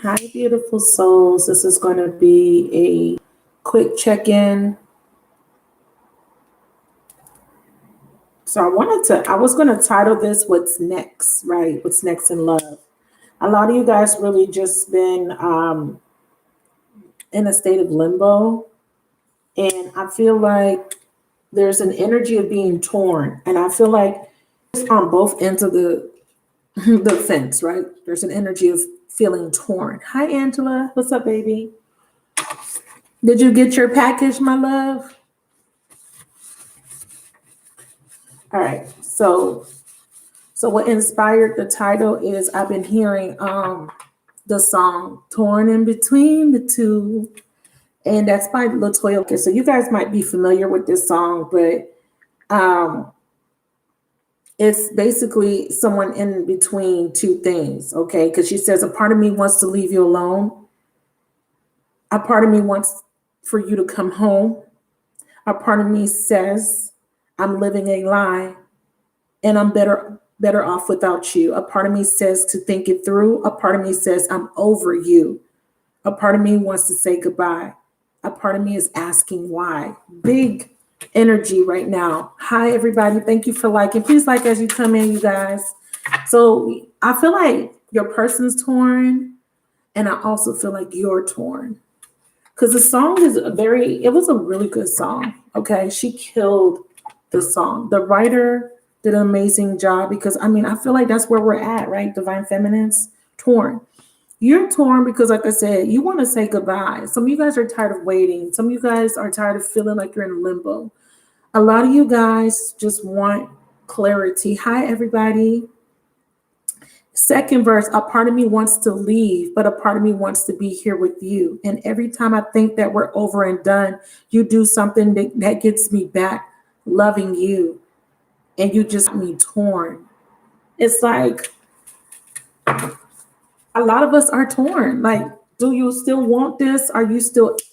Hi, beautiful souls. This is going to be a quick check-in. So I was going to title this What's Next, right? What's next in love? A lot of you guys really just been in a state of limbo. And I feel like there's an energy of being torn. And I feel like it's on both ends of the fence, right? There's an energy of feeling torn. Hi, Angela. What's up, baby? Did you get your package, my love? All right. So what inspired the title is I've been hearing the song Torn in Between the Two. And that's by Latoya. Okay, so you guys might be familiar with this song, but um it's basically someone in between two things, okay? Because she says a part of me wants to leave you alone. A part of me wants for you to come home. A part of me says I'm living a lie and I'm better off without you. A part of me says to think it through. A part of me says I'm over you. A part of me wants to say goodbye. A part of me is asking why. Big energy right now. Hi, everybody. Thank you for liking. Please like as you come in, you guys. So I feel like your person's torn, and I also feel like you're torn. Because the song is it was a really good song. Okay. She killed the song. The writer did an amazing job because I feel like that's where we're at, right? Divine Feminines, torn. You're torn because, like I said, you want to say goodbye. Some of you guys are tired of waiting. Some of you guys are tired of feeling like you're in limbo. A lot of you guys just want clarity. Hi, everybody. Second verse, a part of me wants to leave, but a part of me wants to be here with you. And every time I think that we're over and done, you do something that gets me back loving you. And you just me torn. It's like a lot of us are torn. Like, do you still want this?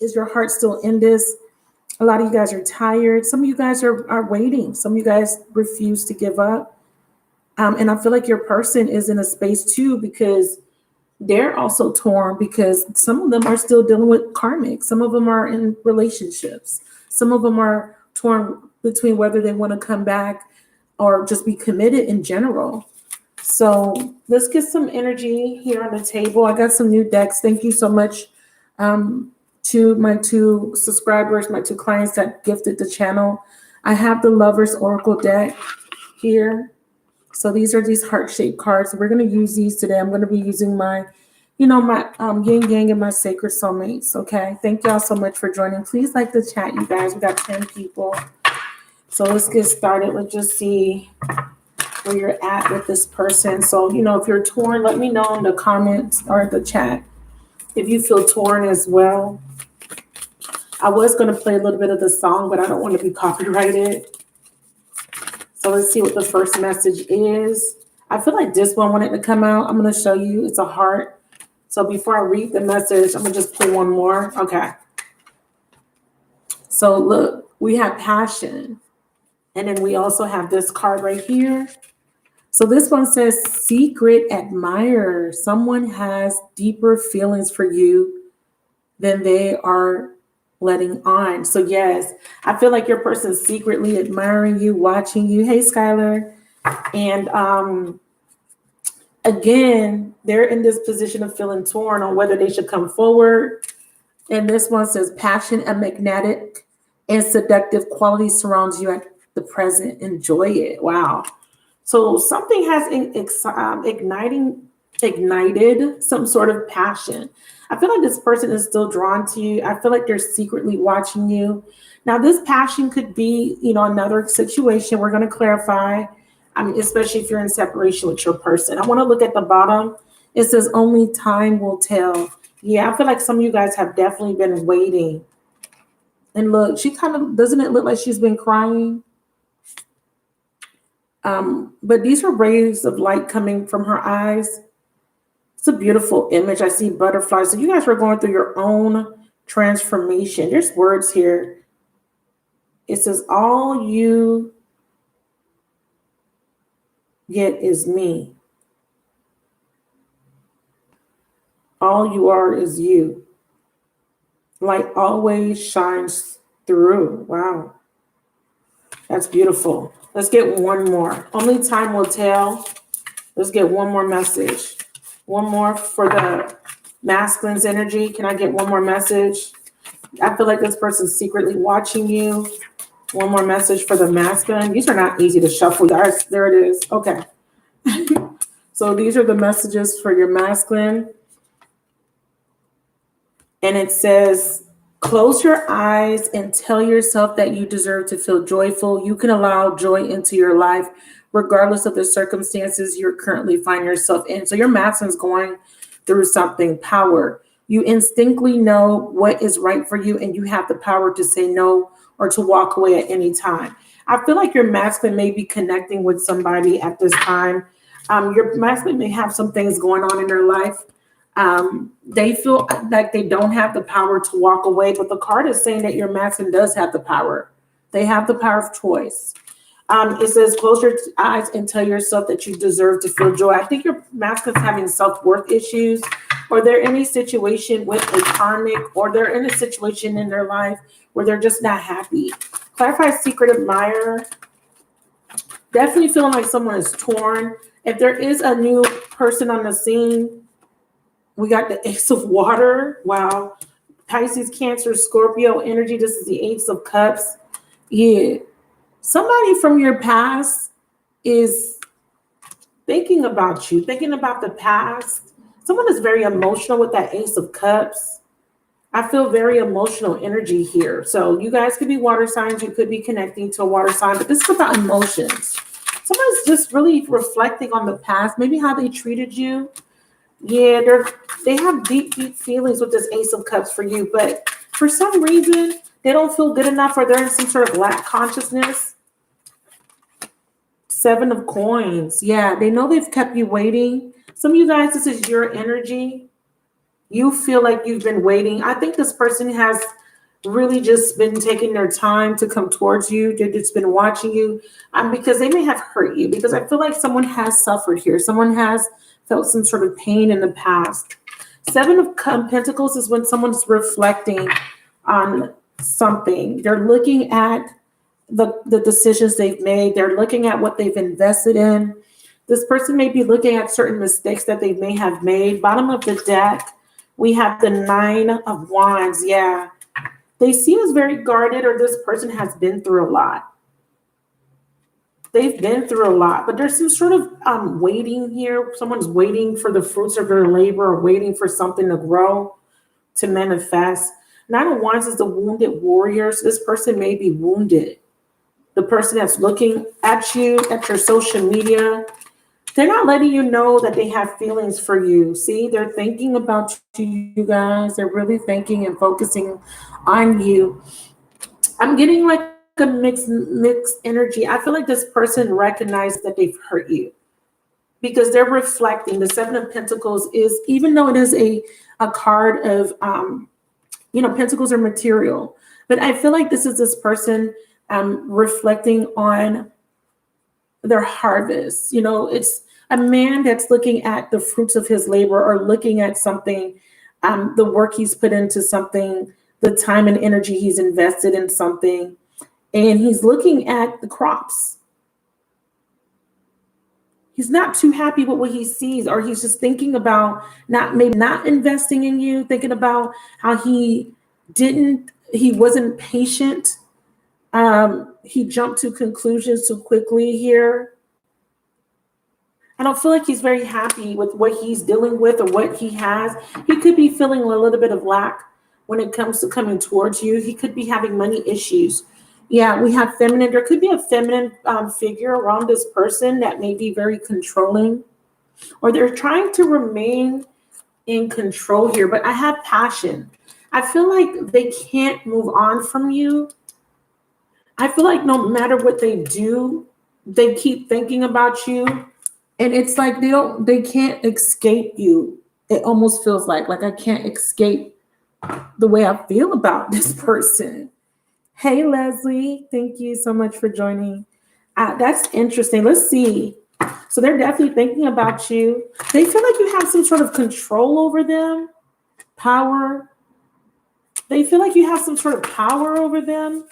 Is your heart still in this? A lot of you guys are tired. Some of you guys are waiting. Some of you guys refuse to give up. And I feel like your person is in a space too because they're also torn because some of them are still dealing with karmic. Some of them are in relationships. Some of them are torn between whether they want to come back or just be committed in general. So let's get some energy here on the table. I got some new decks. Thank you so much to my two subscribers, my two clients that gifted the channel. I have the Lovers Oracle deck here. So these are these heart-shaped cards. We're going to use these today. I'm going to be using my yin yang and my sacred soulmates. Okay. Thank y'all so much for joining. Please like the chat, you guys. We got 10 people. So let's get started. Let's just see where you're at with this person. So, if you're torn, let me know in the comments or the chat if you feel torn as well. I was going to play a little bit of the song, but I don't want to be copyrighted. So let's see what the first message is. I feel like this one wanted to come out. I'm going to show you. It's a heart. So before I read the message, I'm going to just play one more. Okay. So look, we have passion. And then we also have this card right here. So this one says secret admirer. Someone has deeper feelings for you than they are letting on. So yes, I feel like your person's secretly admiring you, watching you. Hey, Skylar. And again, they're in this position of feeling torn on whether they should come forward. And this one says passion and magnetic and seductive quality surrounds you at the present. Enjoy it. Wow. So something has ignited some sort of passion. I feel like this person is still drawn to you. I feel like they're secretly watching you. Now, this passion could be, another situation. We're going to clarify. Especially if you're in separation with your person. I want to look at the bottom. It says only time will tell. Yeah, I feel like some of you guys have definitely been waiting. And look, she kind of, doesn't it look like she's been crying? But these are rays of light coming from her eyes. It's a beautiful image. I see butterflies. So you guys are going through your own transformation. There's words here. It says, all you get is me. All you are is you. Light always shines through. Wow. That's beautiful. Let's get one more. Only time will tell. Let's get one more message. One more for the masculine's energy. Can I get one more message? I feel like this person's secretly watching you. One more message for the masculine. These are not easy to shuffle. There it is. Okay. So these are the messages for your masculine. And it says, close your eyes and tell yourself that you deserve to feel joyful. You can allow joy into your life, regardless of the circumstances you're currently finding yourself in. So your masculine's going through something, power. You instinctively know what is right for you, and you have the power to say no or to walk away at any time. I feel like your masculine may be connecting with somebody at this time. Your masculine may have some things going on in their life. They feel like they don't have the power to walk away, but the card is saying that your masculine does have the power. They have the power of choice. It says, close your eyes and tell yourself that you deserve to feel joy. I think your masculine's having self-worth issues, or they're in a situation with a karmic, or they're in a situation in their life where they're just not happy. Clarify secret admirer. Definitely feeling like someone is torn. If there is a new person on the scene, we got the Ace of Water. Wow. Pisces, Cancer, Scorpio energy. This is the Ace of Cups. Yeah. Somebody from your past is thinking about you, thinking about the past. Someone is very emotional with that Ace of Cups. I feel very emotional energy here. So you guys could be water signs. You could be connecting to a water sign, but this is about emotions. Someone's just really reflecting on the past, maybe how they treated you. Yeah, they have deep, deep feelings with this Ace of Cups for you, but for some reason, they don't feel good enough, or they're in some sort of lack consciousness. Seven of Coins. Yeah, they know they've kept you waiting. Some of you guys, this is your energy. You feel like you've been waiting. I think this person has really just been taking their time to come towards you. They've just been watching you because they may have hurt you, because I feel like someone has suffered here. Someone has felt some sort of pain in the past. Seven of Pentacles is when someone's reflecting on something. They're looking at the decisions they've made. They're looking at what they've invested in. This person may be looking at certain mistakes that they may have made. Bottom of the deck, we have the Nine of Wands. Yeah. They seem as very guarded, or this person has been through a lot. They've been through a lot, but there's some sort of waiting here. Someone's waiting for the fruits of their labor, or waiting for something to grow, to manifest. Nine of Wands is the wounded warrior. So this person may be wounded. The person that's looking at you, at your social media, they're not letting you know that they have feelings for you. See, they're thinking about you guys. They're really thinking and focusing on you. I'm getting like a mixed energy. I feel like this person recognizes that they've hurt you, because they're reflecting. The Seven of Pentacles is, even though it is a card of, Pentacles are material, but I feel like this is this person reflecting on their harvest. It's a man that's looking at the fruits of his labor, or looking at something, the work he's put into something, the time and energy he's invested in something, and he's looking at the crops. He's not too happy with what he sees, or he's just thinking about not investing in you, thinking about how he wasn't patient. He jumped to conclusions too quickly here. I don't feel like he's very happy with what he's dealing with, or what he has. He could be feeling a little bit of lack when it comes to coming towards you. He could be having money issues. Yeah, we have feminine. There could be a feminine figure around this person that may be very controlling, or they're trying to remain in control here. But I have passion. I feel like they can't move on from you. I feel like no matter what they do, they keep thinking about you. And it's like they can't escape you. It almost feels like I can't escape the way I feel about this person. Hey, Leslie, thank you so much for joining. That's interesting. Let's see. So they're definitely thinking about you. They feel like you have some sort of control over them, power. They feel like you have some sort of power over them.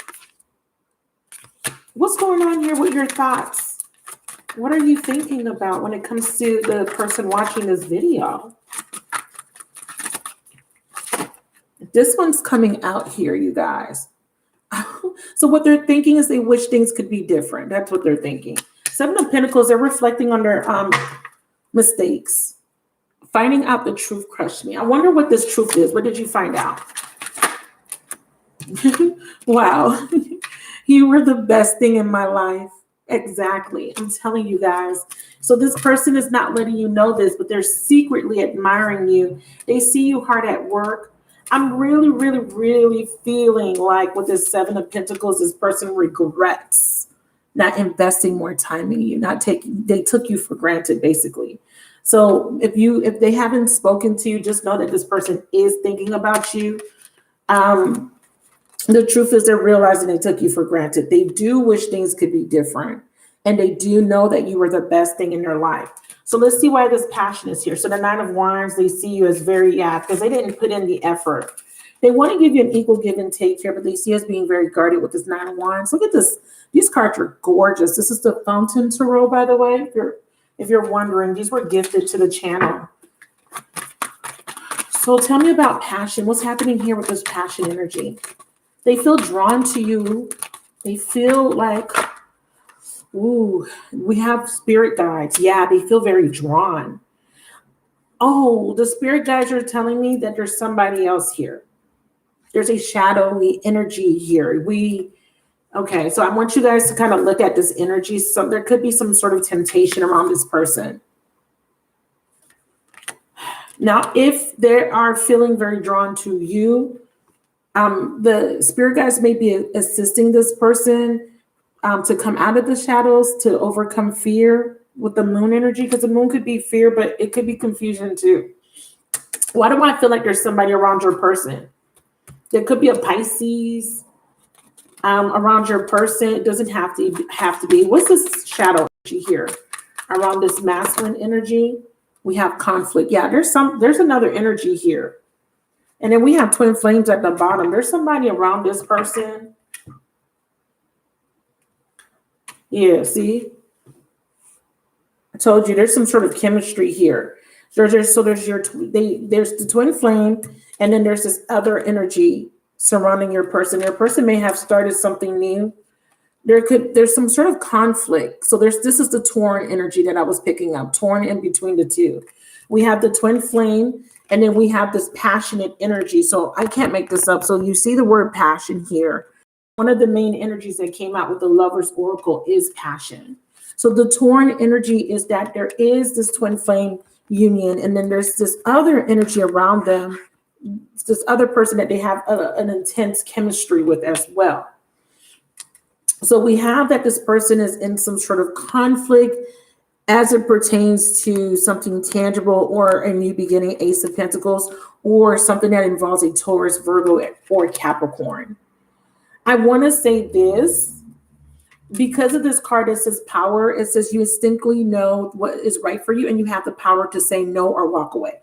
What's going on here with your thoughts? What are you thinking about when it comes to the person watching this video? This one's coming out here, you guys. So what they're thinking is they wish things could be different. That's what they're thinking. Seven of Pentacles, they're reflecting on their mistakes. Finding out the truth crushed me. I wonder what this truth is. What did you find out? Wow. You were the best thing in my life. Exactly. I'm telling you guys. So this person is not letting you know this, but they're secretly admiring you. They see you hard at work. I'm really, really, really feeling like with this Seven of Pentacles, this person regrets not investing more time in you, they took you for granted, basically. So if they haven't spoken to you, just know that this person is thinking about you. The truth is they're realizing they took you for granted. They do wish things could be different. And they do know that you were the best thing in their life. So let's see why this passion is here. So the Nine of Wands, they see you as very, because they didn't put in the effort. They want to give you an equal give and take here, but they see us being very guarded with this Nine of Wands. Look at this. These cards are gorgeous. This is the Fountain Tarot, by the way. If you're wondering, these were gifted to the channel. So tell me about passion. What's happening here with this passion energy? They feel drawn to you. They feel like, ooh, we have spirit guides. Yeah, they feel very drawn. Oh, the spirit guides are telling me that there's somebody else here. There's a shadowy energy here. Okay, so I want you guys to kind of look at this energy. So there could be some sort of temptation around this person. Now, if they are feeling very drawn to you, the spirit guides may be assisting this person to come out of the shadows, to overcome fear with the moon energy, because the moon could be fear, but it could be confusion too. Why do I feel like there's somebody around your person? There could be a Pisces around your person. It doesn't have to be. What's this shadow energy here? Around this masculine energy, we have conflict. Yeah, there's another energy here. And then we have twin flames at the bottom. There's somebody around this person. Yeah, see? I told you there's some sort of chemistry here. There's the twin flame, and then there's this other energy surrounding your person. Your person may have started something new. There's some sort of conflict. So this is the torn energy that I was picking up, torn in between the two. We have the twin flame, and then we have this passionate energy. So I can't make this up. So you see the word passion here. One of the main energies that came out with the Lover's Oracle is passion. So the torn energy is that there is this twin flame union, and then there's this other energy around them, this other person that they have an intense chemistry with as well. So we have that this person is in some sort of conflict as it pertains to something tangible or a new beginning, Ace of Pentacles, or something that involves a Taurus, Virgo, or Capricorn. I want to say this. Because of this card, it says power. It says you instinctively know what is right for you, and you have the power to say no or walk away.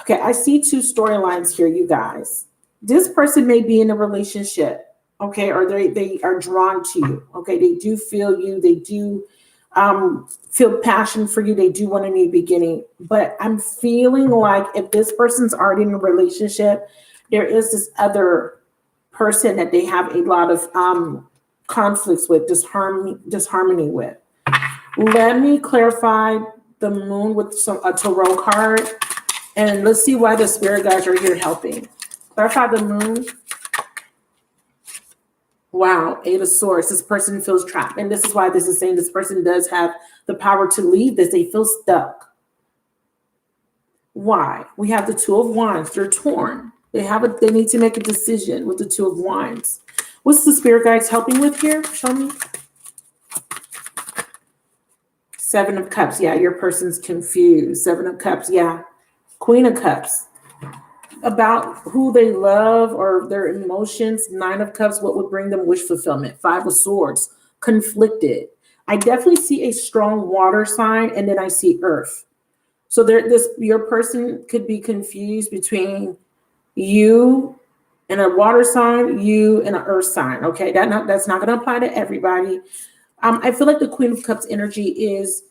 Okay, I see two storylines here, you guys. This person may be in a relationship, okay, or they are drawn to you, okay? They do feel you. They do feel passion for you. They do want a new beginning. But I'm feeling like if this person's already in a relationship, there is this other person that they have a lot of conflicts with, disharmony with. Let me clarify the moon with a tarot card, and let's see why the spirit guides are here helping. Clarify the moon. Wow, Eight of Swords. This person feels trapped, and this is why this is saying this person does have the power to leave this. They feel stuck. Why? We have the Two of Wands. They're torn. They need to make a decision with the Two of Wands. What's the spirit guides helping with here? Show me. Seven of Cups. Yeah, your person's confused. Seven of Cups. Yeah. Queen of Cups. About who they love or their emotions. Nine of Cups. What would bring them wish fulfillment? Five of Swords. Conflicted. I definitely see a strong water sign, and then I see earth. So your person could be confused between you and a water sign, you and an earth sign. Okay, that's not going to apply to everybody. I feel like the Queen of Cups energy is,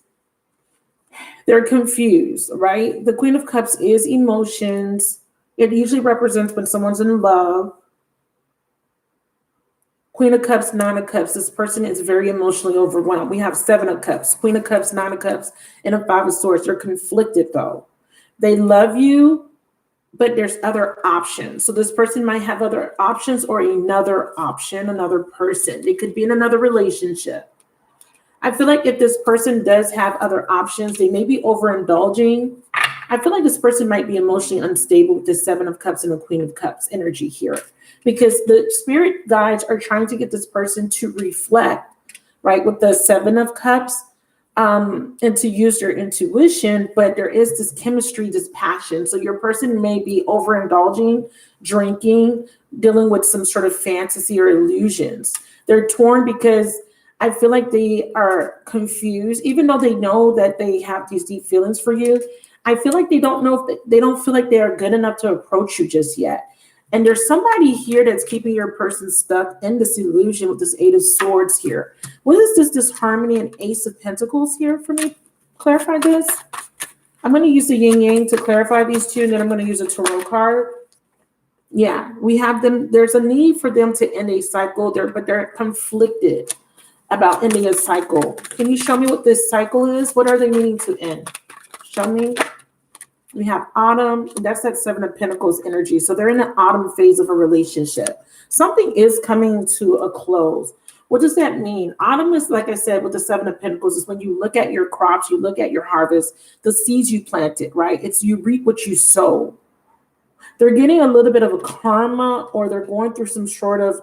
they're confused, right? The Queen of Cups is emotions. It usually represents when someone's in love. Queen of Cups, Nine of Cups. This person is very emotionally overwhelmed. We have Seven of Cups, Queen of Cups, Nine of Cups, and a Five of Swords. They're conflicted though. They love you, but there's other options. So this person might have other options or another option, another person. They could be in another relationship. I feel like if this person does have other options, they may be overindulging. I feel like this person might be emotionally unstable with the Seven of Cups and the Queen of Cups energy here, because the spirit guides are trying to get this person to reflect, right, with the Seven of Cups, and to use their intuition, but there is this chemistry, this passion. So your person may be overindulging, drinking, dealing with some sort of fantasy or illusions. They're torn because I feel like they are confused, even though they know that they have these deep feelings for you. I feel like they don't know if they don't feel like they are good enough to approach you just yet. And there's somebody here that's keeping your person stuck in this illusion with this Eight of Swords here. What is this disharmony and Ace of Pentacles here for me? Clarify this. I'm going to use the yin yang to clarify these two, and then I'm going to use a tarot card. Yeah, we have them. There's a need for them to end a cycle there, but they're conflicted about ending a cycle. Can you show me what this cycle is? What are they meaning to end? Show me. We have autumn. That's that Seven of Pentacles energy. So they're in the autumn phase of a relationship. Something is coming to a close. What does that mean? Autumn is, like I said, with the Seven of Pentacles, is when you look at your crops, you look at your harvest, the seeds you planted, right? It's you reap what you sow. They're getting a little bit of a karma, or they're going through some sort of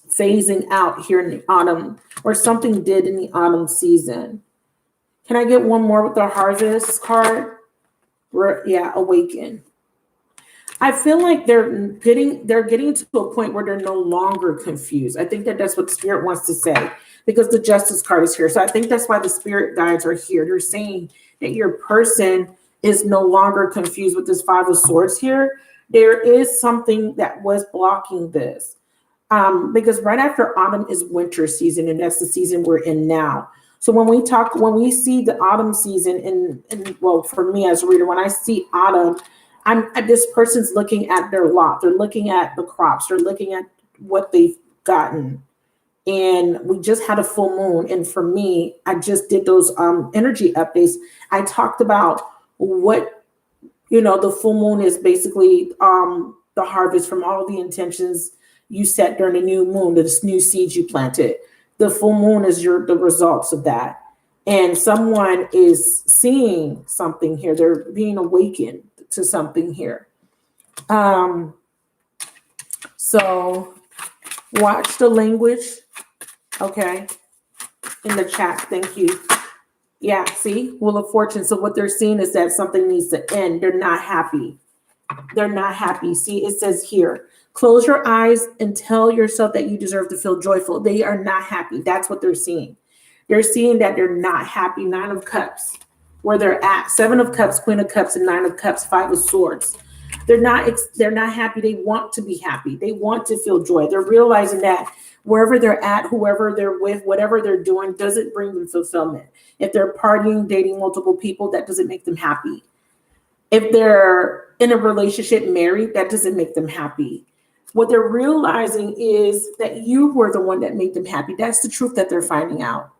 phasing out here in the autumn, or something did in the autumn season. Can I get one more with the harvest card? Yeah, awaken. I feel like they're getting to a point where they're no longer confused. I think that's what Spirit wants to say, because the Justice card is here. So I think that's why the Spirit guides are here. They're saying that your person is no longer confused with this Five of Swords here. There is something that was blocking this. Because right after autumn is winter season, and that's the season we're in now. So when we see the autumn season, well, for me as a reader, when I see autumn, this person's looking at their lot. They're looking at the crops. They're looking at what they've gotten. And we just had a full moon. And for me, I just did those energy updates. I talked about what, the full moon is basically the harvest from all the intentions you set during the new moon, this new seeds you planted. The full moon is the results of that. And someone is seeing something here. They're being awakened to something here. So watch the language, okay, in the chat. Thank you. Yeah, see, Wheel of Fortune. So what they're seeing is that something needs to end. They're not happy. They're not happy. See, it says here, close your eyes and tell yourself that you deserve to feel joyful. They are not happy. That's what they're seeing. They're seeing that they're not happy. Nine of Cups, where they're at. Seven of Cups, Queen of Cups, and Nine of Cups, Five of Swords. They're not happy. They want to be happy. They want to feel joy. They're realizing that wherever they're at, whoever they're with, whatever they're doing, doesn't bring them fulfillment. If they're partying, dating multiple people, that doesn't make them happy. If they're in a relationship, married, that doesn't make them happy. What they're realizing is that you were the one that made them happy. That's the truth that they're finding out.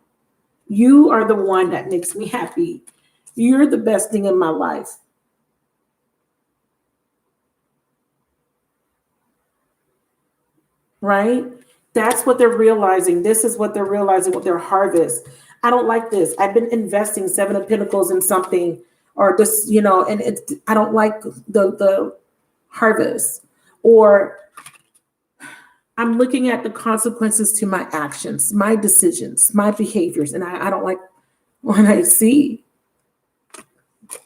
You are the one that makes me happy. You're the best thing in my life. Right? That's what they're realizing. This is what they're realizing with their harvest. I don't like this. I've been investing Seven of Pentacles in something, or this, and I don't like the harvest. Or I'm looking at the consequences to my actions, my decisions, my behaviors, and I don't like when I see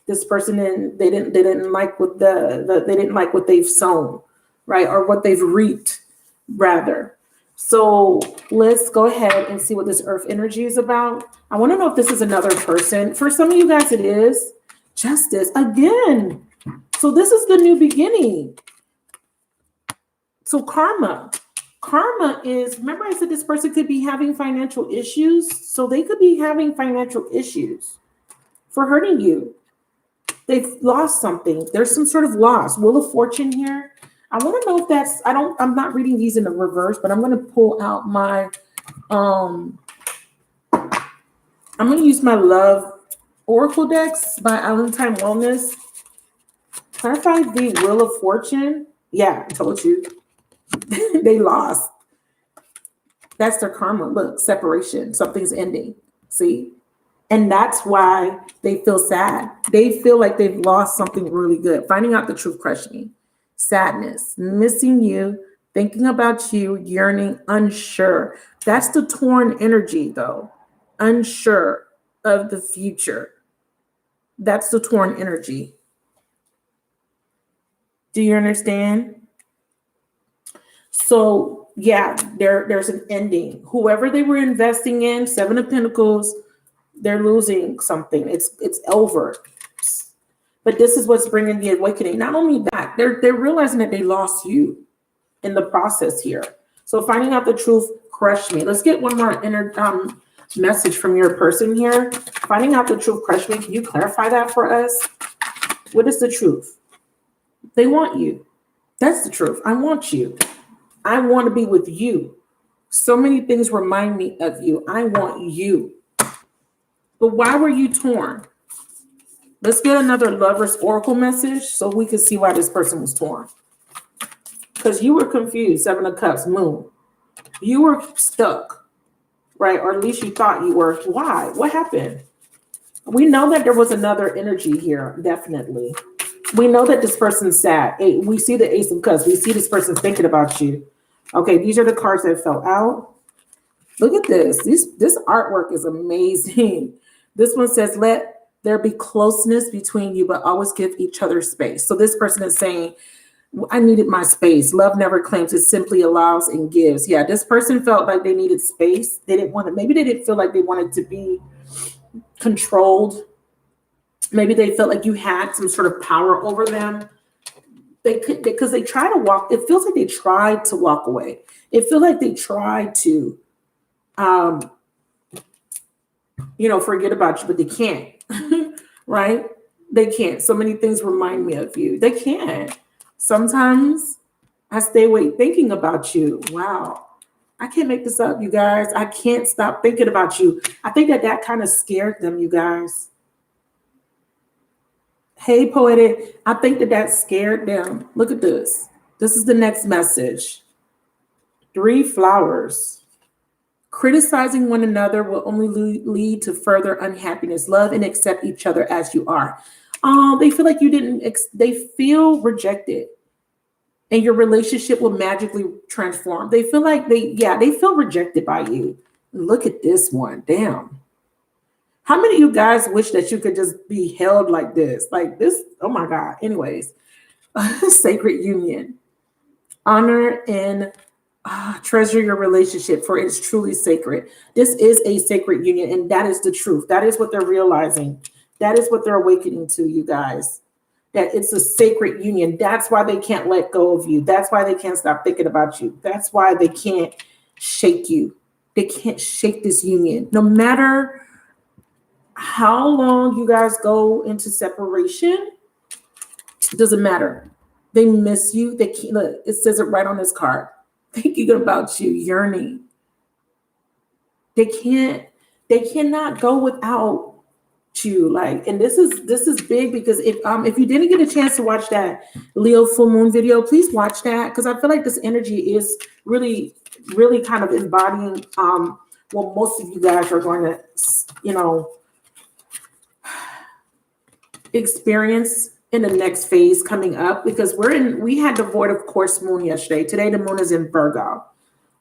this person, and they didn't like what they didn't like what they've sown, right, or what they've reaped, rather. So let's go ahead and see what this earth energy is about. I want to know if this is another person. For some of you guys, it is. Justice again. So this is the new beginning. So karma. Karma is, remember I said this person could be having financial issues. So they could be having financial issues for hurting you. They've lost something. There's some sort of loss. Wheel of Fortune here. I want to know if that's, I'm not reading these in the reverse, but I'm going to pull out my, I'm going to use my Love Oracle decks by Valentine Wellness. Clarify the Wheel of Fortune. Yeah, I told you. They lost. That's their karma. Look, separation. Something's ending. See? And that's why they feel sad. They feel like they've lost something really good. Finding out the truth crushed me. Sadness, missing you, thinking about you, yearning, unsure. That's the torn energy, though. Unsure of the future. That's the torn energy. Do you understand? So, yeah, there's an ending. Whoever they were investing in, Seven of Pentacles, they're losing something. It's over. But this is what's bringing the awakening. Not only that, they're realizing that they lost you in the process here. So finding out the truth crushed me. Let's get one more message from your person here. Finding out the truth crushed me. Can you clarify that for us? What is the truth? They want you. That's the truth. I want you. I want to be with you. So many things remind me of you. I want you. But why were you torn? Let's get another Lover's Oracle message so we can see why this person was torn. Because you were confused, Seven of Cups, Moon. You were stuck, right? Or at least you thought you were. Why? What happened? We know that there was another energy here, definitely. We know that this person's sad. We see the Ace of Cups. We see this person thinking about you. Okay, these are the cards that fell out. Look at this. This artwork is amazing. This one says, let there be closeness between you, but always give each other space. So this person is saying, I needed my space. Love never claims, it simply allows and gives. Yeah, this person felt like they needed space. They didn't want to, maybe they didn't feel like they wanted to be controlled. Maybe they felt like you had some sort of power over them. They could, because they try to walk. It feels like they tried to walk away. It feels like they tried to, forget about you, but they can't. Right? They can't. So many things remind me of you. They can't. Sometimes I stay awake thinking about you. Wow. I can't make this up, you guys. I can't stop thinking about you. I think that kind of scared them, you guys. Hey, Poetic. I think that scared them. Look at this. This is the next message. 3 flowers. Criticizing one another will only lead to further unhappiness. Love and accept each other as you are. They feel like they feel rejected, and your relationship will magically transform. They feel like they feel rejected by you. Look at this one. Damn. How many of you guys wish that you could just be held like this? Like this? Oh my God. Anyways, sacred union. Honor and treasure your relationship, for it's truly sacred. This is a sacred union, and that is the truth. That is what they're realizing. That is what they're awakening to, you guys. That it's a sacred union. That's why they can't let go of you. That's why they can't stop thinking about you. That's why they can't shake you. They can't shake this union. No matter how long you guys go into separation, it doesn't matter. They miss you. They can't, look, it says it right on this card. Thinking about you, yearning. They cannot go without you. Like, and this is big, because if you didn't get a chance to watch that Leo full moon video, please watch that, because I feel like this energy is really, really kind of embodying what most of you guys are going to, experience in the next phase coming up, because we had the void of course moon yesterday. Today the moon is in Virgo.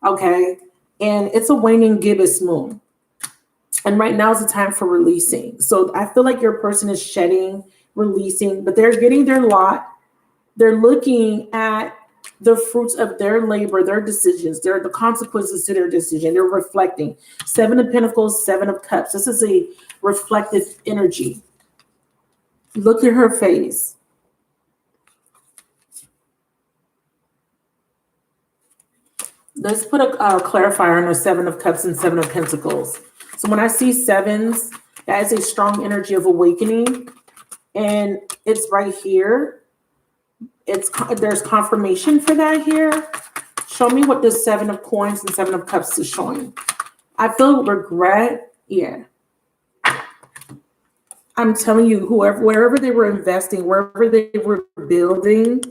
Okay. And it's a waning gibbous moon. And right now is the time for releasing. So I feel like your person is shedding, releasing, but they're getting their lot. They're looking at the fruits of their labor, their decisions, the consequences to their decision. They're reflecting. Seven of Pentacles, Seven of Cups. This is a reflective energy. Look at her face. Let's put a clarifier on the Seven of Cups and Seven of Pentacles. So when I see sevens, that is a strong energy of awakening. And it's right here. There's confirmation for that here. Show me what the Seven of Coins and Seven of Cups is showing. I feel regret. Yeah. I'm telling you, wherever they were investing, wherever they were building,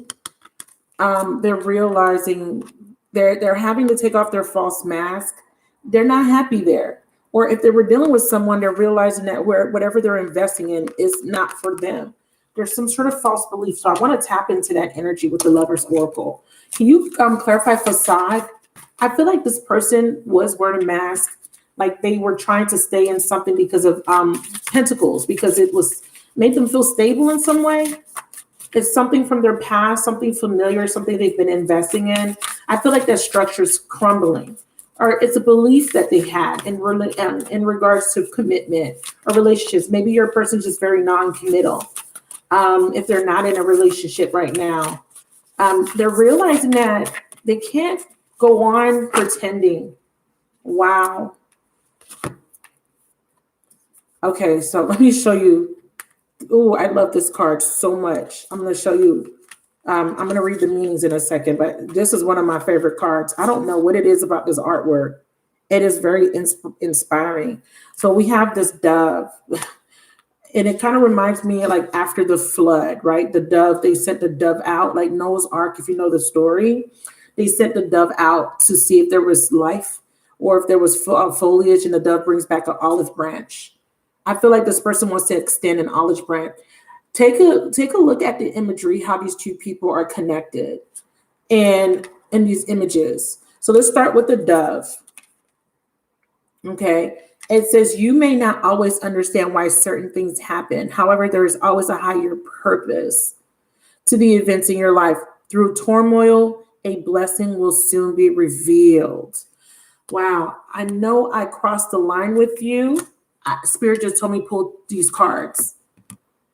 they're realizing they're having to take off their false mask. They're not happy there. Or if they were dealing with someone, they're realizing that whatever they're investing in is not for them. There's some sort of false belief. So I want to tap into that energy with the Lover's Oracle. Can you clarify facade? I feel like this person was wearing a mask, like they were trying to stay in something because of Pentacles, because it was made them feel stable in some way. It's something from their past, something familiar, something they've been investing in. I feel like that structure is crumbling, or it's a belief that they had in regards to commitment or relationships. Maybe your person's just very non-committal. If they're not in a relationship right now, they're realizing that they can't go on pretending. Wow. Okay, so let me show you. Oh, I love this card so much. I'm going to show you. I'm going to read the meanings in a second, but this is one of my favorite cards. I don't know what it is about this artwork. It is very inspiring. So we have this dove, and it kind of reminds me like after the flood, right? The dove, they sent the dove out, like Noah's Ark, if you know the story. They sent the dove out to see if there was life or if there was foliage, and the dove brings back an olive branch. I feel like this person wants to extend an olive branch. Take a look at the imagery, how these two people are connected and in these images. So let's start with the dove. Okay. It says, you may not always understand why certain things happen. However, there is always a higher purpose to the events in your life. Through turmoil, a blessing will soon be revealed. Wow. I know I crossed the line with you. Spirit just told me pull these cards.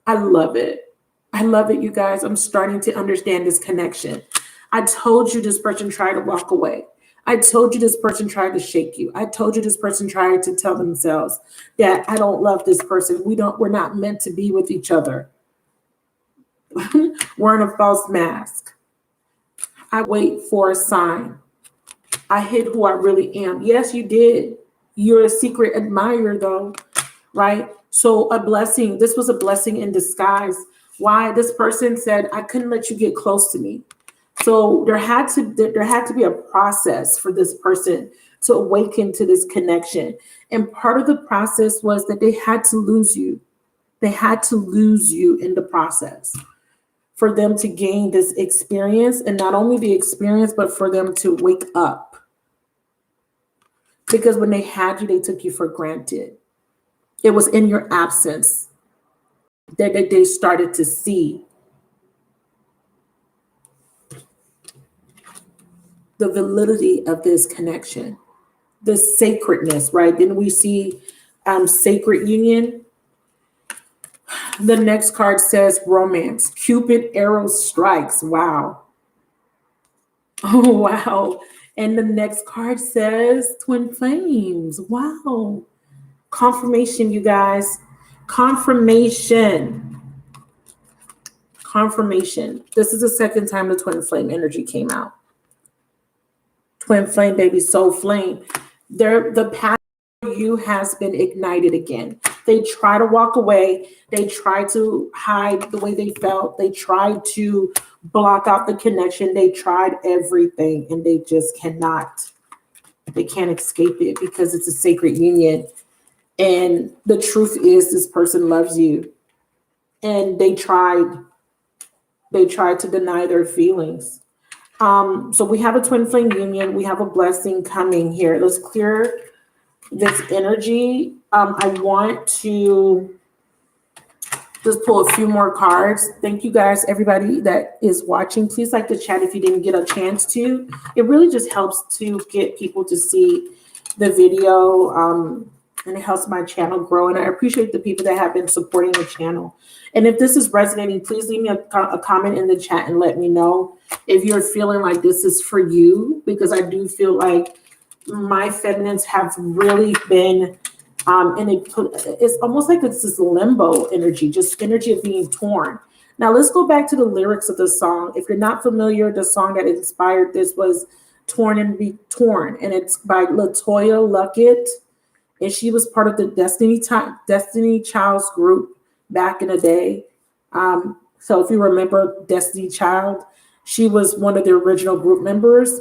I love it. I love it, you guys. I'm starting to understand this connection. I told you this person tried to walk away. I told you this person tried to shake you. I told you this person tried to tell themselves that I don't love this person. We're not meant to be with each other. Wearing a false mask. I wait for a sign. I hid who I really am. Yes, you did. You're a secret admirer though, right? So a blessing, this was a blessing in disguise. Why? This person said, I couldn't let you get close to me. So there had to be a process for this person to awaken to this connection. And part of the process was that they had to lose you. They had to lose you in the process for them to gain this experience, and not only the experience, but for them to wake up. Because when they had you, they took you for granted. It was in your absence that they started to see the validity of this connection, the sacredness, right? Then we see sacred union. The next card says romance. Cupid arrow strikes. Wow. Oh, wow. And the next card says twin flames. Wow. Confirmation, you guys. Confirmation. Confirmation. This is the second time the twin flame energy came out. Twin flame, baby, soul flame. The path for you has been ignited again. They try to walk away. They try to hide the way they felt. They tried to block out the connection. They tried everything, and they just cannot. They can't escape it because it's a sacred union. And the truth is, this person loves you. And they tried to deny their feelings. So we have a twin flame union. We have a blessing coming here. Let's clear this energy. I want to just pull a few more cards. Thank you guys, everybody that is watching. Please like the chat if you didn't get a chance to. It really just helps to get people to see the video, and it helps my channel grow. And I appreciate the people that have been supporting the channel. And if this is resonating, please leave me a comment in the chat and let me know if you're feeling like this is for you, because I do feel like my feminines have really been it's almost like it's this limbo energy, just energy of being torn. Now let's go back to the lyrics of the song. If you're not familiar, the song that inspired this was Torn and Be Torn, and it's by LaToya Luckett, and she was part of the Destiny Child's group back in the day. So if you remember Destiny Child, she was one of the original group members.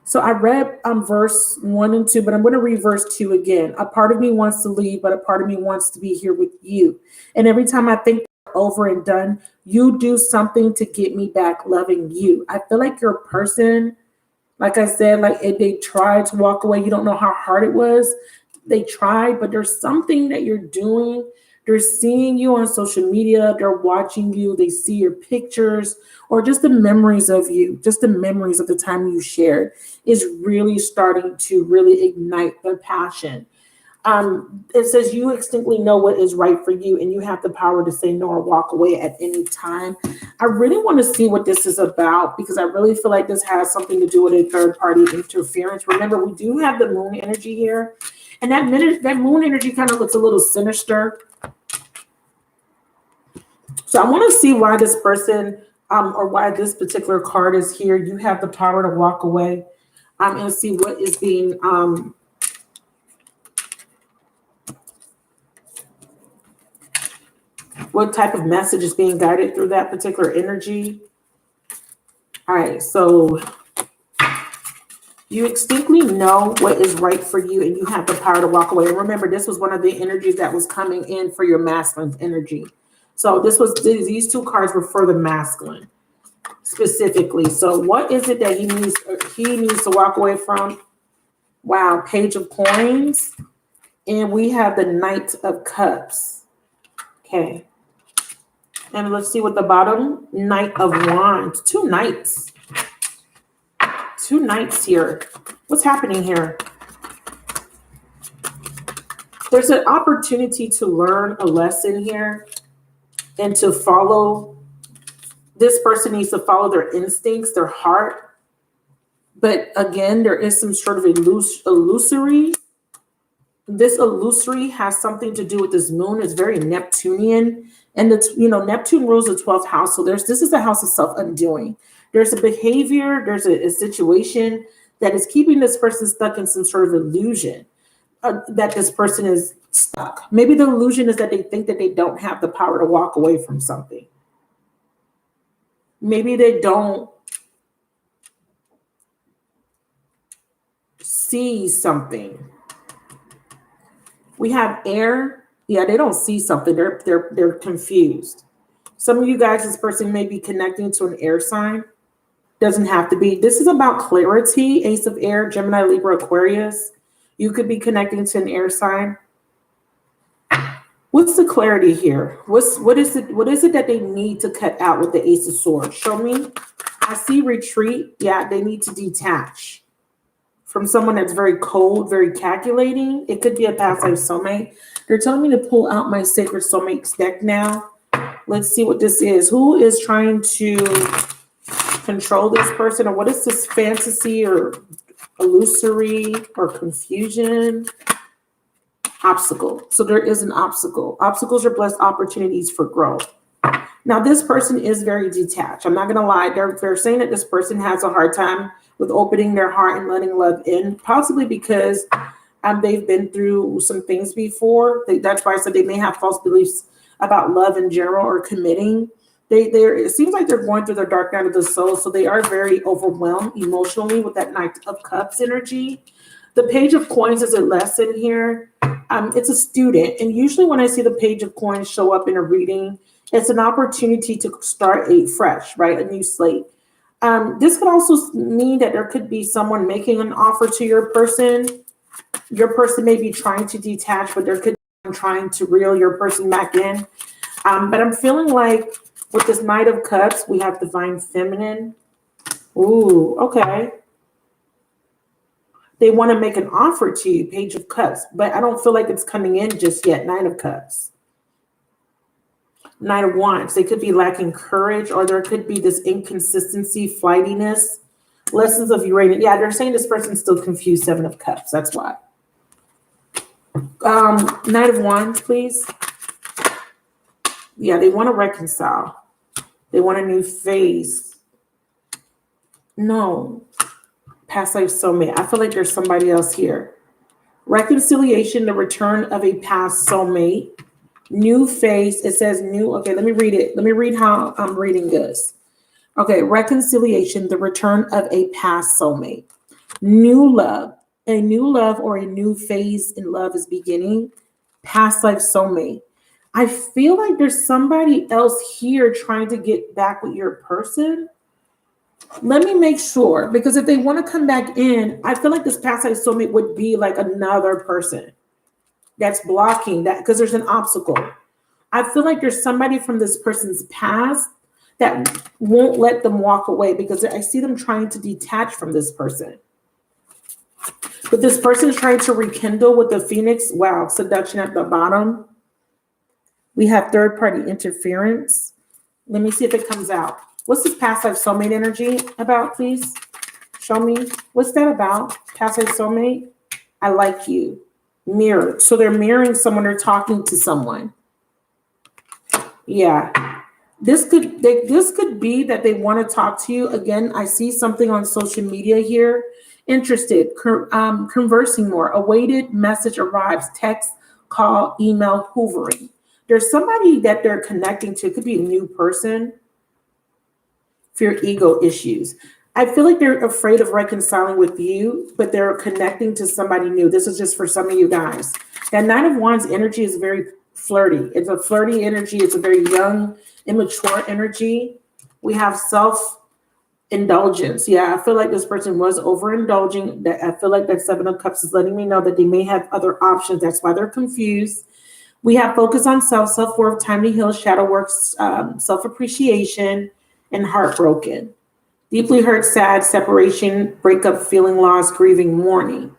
So I read verse 1 and 2, but I'm going to read verse 2 again. A part of me wants to leave, but a part of me wants to be here with you. And every time I think over and done, you do something to get me back loving you. I feel like you're a person, like I said, like if they tried to walk away, you don't know how hard it was. They tried, but there's something that you're doing. They're seeing you on social media. They're watching you. They see your pictures or just the memories of you, just the memories of the time you shared is really starting to really ignite their passion. It says you instinctively know what is right for you and you have the power to say no or walk away at any time. I really want to see what this is about because I really feel like this has something to do with a third party interference. Remember, we do have the moon energy here, and that moon energy kind of looks a little sinister. So I want to see why this person or why this particular card is here. You have the power to walk away and see what is being what type of message is being guided through that particular energy. All right, so you instinctively know what is right for you and you have the power to walk away. And remember, this was one of the energies that was coming in for your masculine energy. So these two cards were for the masculine specifically. So what is it that he needs to walk away from? Wow, Page of Coins. And we have the Knight of Cups. Okay. And let's see what the bottom, Knight of Wands. Two knights here. What's happening here? There's an opportunity to learn a lesson here. And to follow, this person needs to follow their instincts, their heart. But again, there is some sort of illusory. This illusory has something to do with this moon. It's very Neptunian. And Neptune rules the 12th house. So this is a house of self-undoing. There's a behavior, there's a situation that is keeping this person stuck in some sort of illusion. That this person is stuck. Maybe the illusion is that they think that they don't have the power to walk away from something. Maybe they don't see something. We have air. Yeah, they don't see something. They're confused. Some of you guys, this person may be connecting to an air sign. Doesn't have to be. This is about clarity. Ace of Air, Gemini, Libra, Aquarius. You could be connecting to an air sign. What's the clarity here? What is it that they need to cut out with the Ace of Swords? Show me. I see retreat. Yeah, they need to detach from someone that's very cold, very calculating. It could be a past life soulmate. They're telling me to pull out my Sacred Soulmates deck now. Let's see what this is. Who is trying to control this person, or what is this fantasy or illusory or confusion? Obstacle. So there is an obstacle. Obstacles are blessed opportunities for growth. Now this person is very detached. I'm not going to lie. They're saying that this person has a hard time with opening their heart and letting love in, possibly because they've been through some things before. That's why I said they may have false beliefs about love in general or committing. It seems like they're going through their dark night of the soul, so they are very overwhelmed emotionally with that Knight of Cups energy. The Page of Coins is a lesson here. It's a student, and usually when I see the Page of Coins show up in a reading, it's an opportunity to start fresh, right? A new slate. This could also mean that there could be someone making an offer to your person. Your person may be trying to detach, but there could be someone trying to reel your person back in. But I'm feeling like with this Knight of Cups, we have Divine Feminine. Ooh, okay. They want to make an offer to you, Page of Cups, but I don't feel like it's coming in just yet. Nine of Cups. Knight of Wands. They could be lacking courage, or there could be this inconsistency, flightiness, lessons of Uranus. Yeah, they're saying this person's still confused. Seven of Cups. That's why. Knight of Wands, please. Yeah, they want to reconcile. They want a new phase. No. Past life soulmate. I feel like there's somebody else here. Reconciliation, the return of a past soulmate. New phase. It says new. Okay, let me read it. Let me read how I'm reading this. Okay, reconciliation, the return of a past soulmate. New love. A new love or a new phase in love is beginning. Past life soulmate. I feel like there's somebody else here trying to get back with your person. Let me make sure, because if they want to come back in, I feel like this past life soulmate would be like another person that's blocking that because there's an obstacle. I feel like there's somebody from this person's past that won't let them walk away because I see them trying to detach from this person. But this person is trying to rekindle with the Phoenix. Wow, seduction at the bottom. We have third-party interference. Let me see if it comes out. What's this past life soulmate energy about, please? Show me. What's that about? Past life soulmate? I like you. Mirror. So they're mirroring someone. They're talking to someone. Yeah. This could be that they want to talk to you. Again, I see something on social media here. Interested. Conversing more. Awaited message arrives. Text, call, email, hoovering. There's somebody that they're connecting to. It could be a new person. Fear, ego issues. I feel like they're afraid of reconciling with you, but they're connecting to somebody new. This is just for some of you guys. That Nine of Wands energy is very flirty. It's a flirty energy. It's a very young, immature energy. We have self-indulgence. Yeah, I feel like this person was overindulging. I feel like that Seven of Cups is letting me know that they may have other options. That's why they're confused. We have focus on self-worth, time to heal, shadow work, self-appreciation, and heartbroken. Deeply hurt, sad, separation, breakup, feeling lost, grieving, mourning.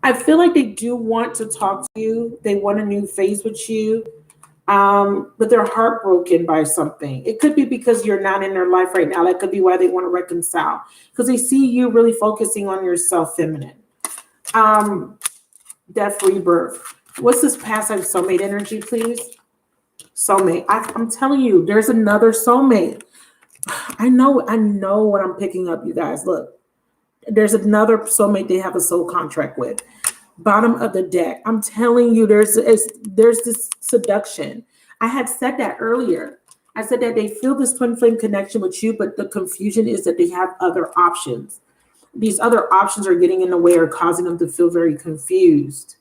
I feel like they do want to talk to you. They want a new phase with you, but they're heartbroken by something. It could be because you're not in their life right now. That could be why they want to reconcile, because they see you really focusing on yourself, feminine. Death, rebirth. What's this past life soulmate energy, please? Soulmate. I'm telling you, there's another soulmate. I know what I'm picking up, you guys. Look, there's another soulmate they have a soul contract with. Bottom of the deck. I'm telling you, there's this seduction. I had said that earlier. I said that they feel this twin flame connection with you, but the confusion is that they have other options. These other options are getting in the way or causing them to feel very confused.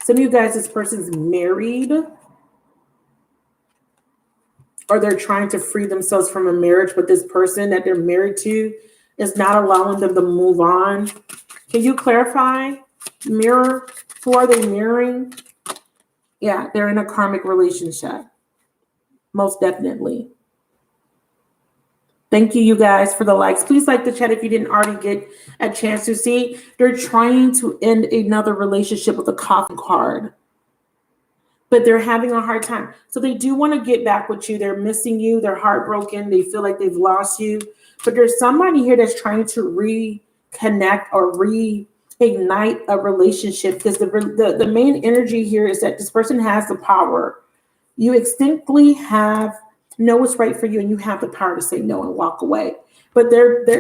Some of you guys, this person's married, or they're trying to free themselves from a marriage, but this person that they're married to is not allowing them to move on. Can you clarify? Mirror, who are they mirroring? Yeah, they're in a karmic relationship. Most definitely. Thank you, you guys, for the likes. Please like the chat if you didn't already get a chance to see. They're trying to end another relationship with a coffin card, but they're having a hard time. So they do want to get back with you. They're missing you. They're heartbroken. They feel like they've lost you. But there's somebody here that's trying to reconnect or reignite a relationship, because the main energy here is that this person has the power. You instinctively know what's right for you, and you have the power to say no and walk away. But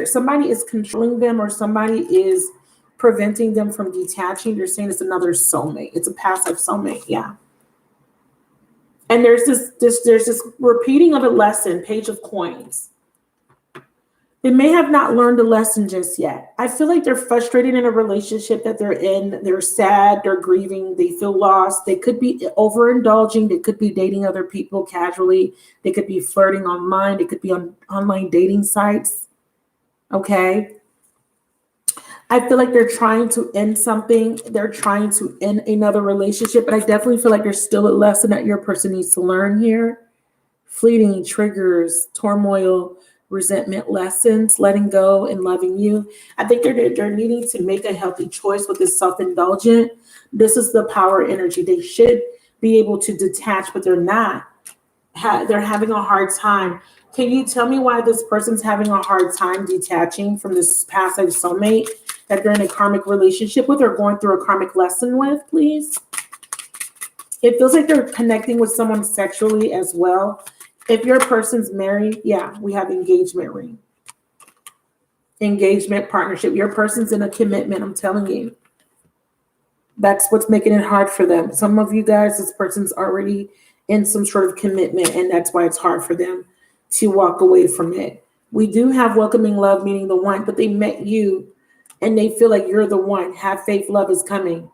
somebody is controlling them, or somebody is preventing them from detaching. They're saying it's another soulmate. It's a past life soulmate. Yeah. And there's this repeating of a lesson, Page of Coins. They may have not learned a lesson just yet. I feel like they're frustrated in a relationship that they're in. They're sad, they're grieving, they feel lost. They could be overindulging. They could be dating other people casually. They could be flirting online. They could be on online dating sites. Okay. I feel like they're trying to end something. They're trying to end another relationship, but I definitely feel like there's still a lesson that your person needs to learn here. Fleeting triggers, turmoil, resentment lessons, letting go and loving you. I think they're needing to make a healthy choice with this self-indulgent. This is the power energy. They should be able to detach, but they're not. They're having a hard time. Can you tell me why this person's having a hard time detaching from this passive soulmate that they're in a karmic relationship with or going through a karmic lesson with, please? It feels like they're connecting with someone sexually as well. If your person's married, yeah, we have engagement ring. Engagement, partnership. Your person's in a commitment, I'm telling you. That's what's making it hard for them. Some of you guys, this person's already in some sort of commitment, and that's why it's hard for them to walk away from it. We do have welcoming love, meaning the one, but they met you and they feel like you're the one. Have faith, love is coming.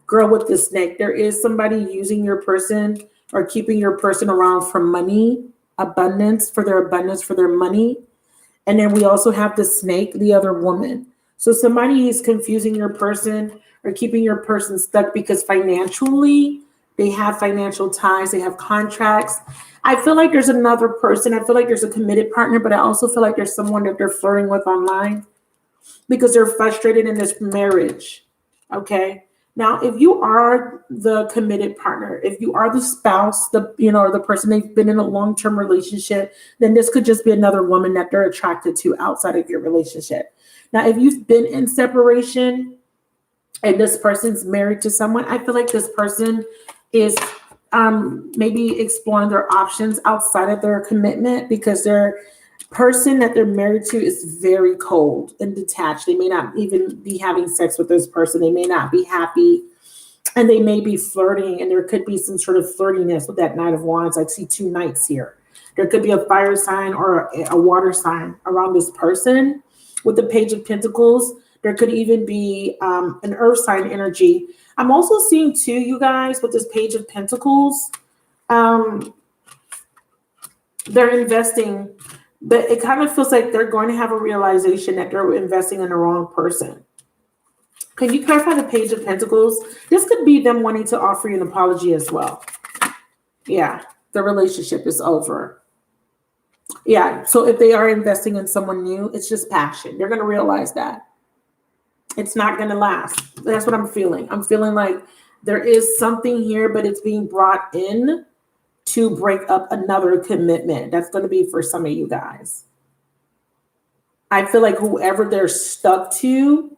Girl with the snake, there is somebody using your person or keeping your person around for money, abundance, for their money. And then we also have the snake, the other woman. So somebody is confusing your person or keeping your person stuck because financially they have financial ties, they have contracts. I feel like there's another person. I feel like there's a committed partner, but I also feel like there's someone that they're flirting with online because they're frustrated in this marriage. Okay. Now, if you are the committed partner, if you are the spouse, or the person they've been in a long-term relationship, then this could just be another woman that they're attracted to outside of your relationship. Now, if you've been in separation and this person's married to someone, I feel like this person is maybe exploring their options outside of their commitment because their person that they're married to is very cold and detached. They may not even be having sex with this person. They may not be happy, and they may be flirting, and there could be some sort of flirtiness with that Knight of Wands. I see two knights here. There could be a fire sign or a water sign around this person. With the Page of Pentacles, there could even be an earth sign energy. I'm also seeing too, you guys, with this Page of Pentacles, they're investing, but it kind of feels like they're going to have a realization that they're investing in the wrong person. Can you clarify the Page of Pentacles? This could be them wanting to offer you an apology as well. Yeah, the relationship is over. Yeah, so if they are investing in someone new, it's just passion. They're going to realize that. It's not going to last. That's what I'm feeling. I'm feeling like there is something here, but it's being brought in to break up another commitment. That's going to be for some of you guys. I feel like whoever they're stuck to,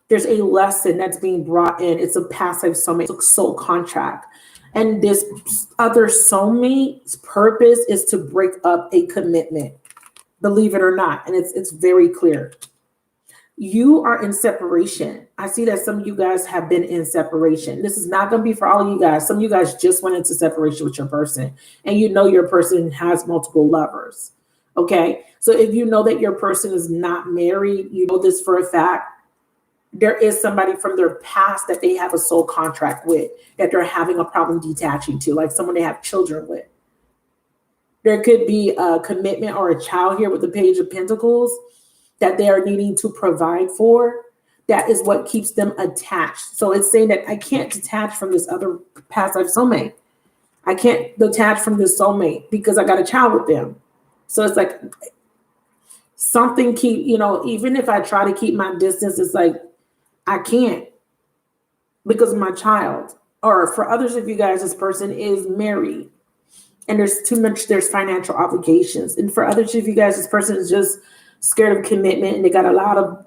there's a lesson that's being brought in. It's a passive soulmate, it's a soul contract. And this other soulmate's purpose is to break up a commitment, believe it or not. And it's very clear. You are in separation. I see that some of you guys have been in separation. This is not going to be for all of you guys. Some of you guys just went into separation with your person, and you know your person has multiple lovers. Okay. So if you know that your person is not married, you know this for a fact. There is somebody from their past that they have a soul contract with that they're having a problem detaching to, like someone they have children with. There could be a commitment or a child here with the Page of Pentacles that they are needing to provide for. That is what keeps them attached. So it's saying that I can't detach from this other passive soulmate. I can't detach from this soulmate because I got a child with them. So it's like something even if I try to keep my distance, it's like I can't because of my child. Or for others of you guys, this person is married and there's financial obligations. And for others of you guys, this person is just scared of commitment, and they got a lot of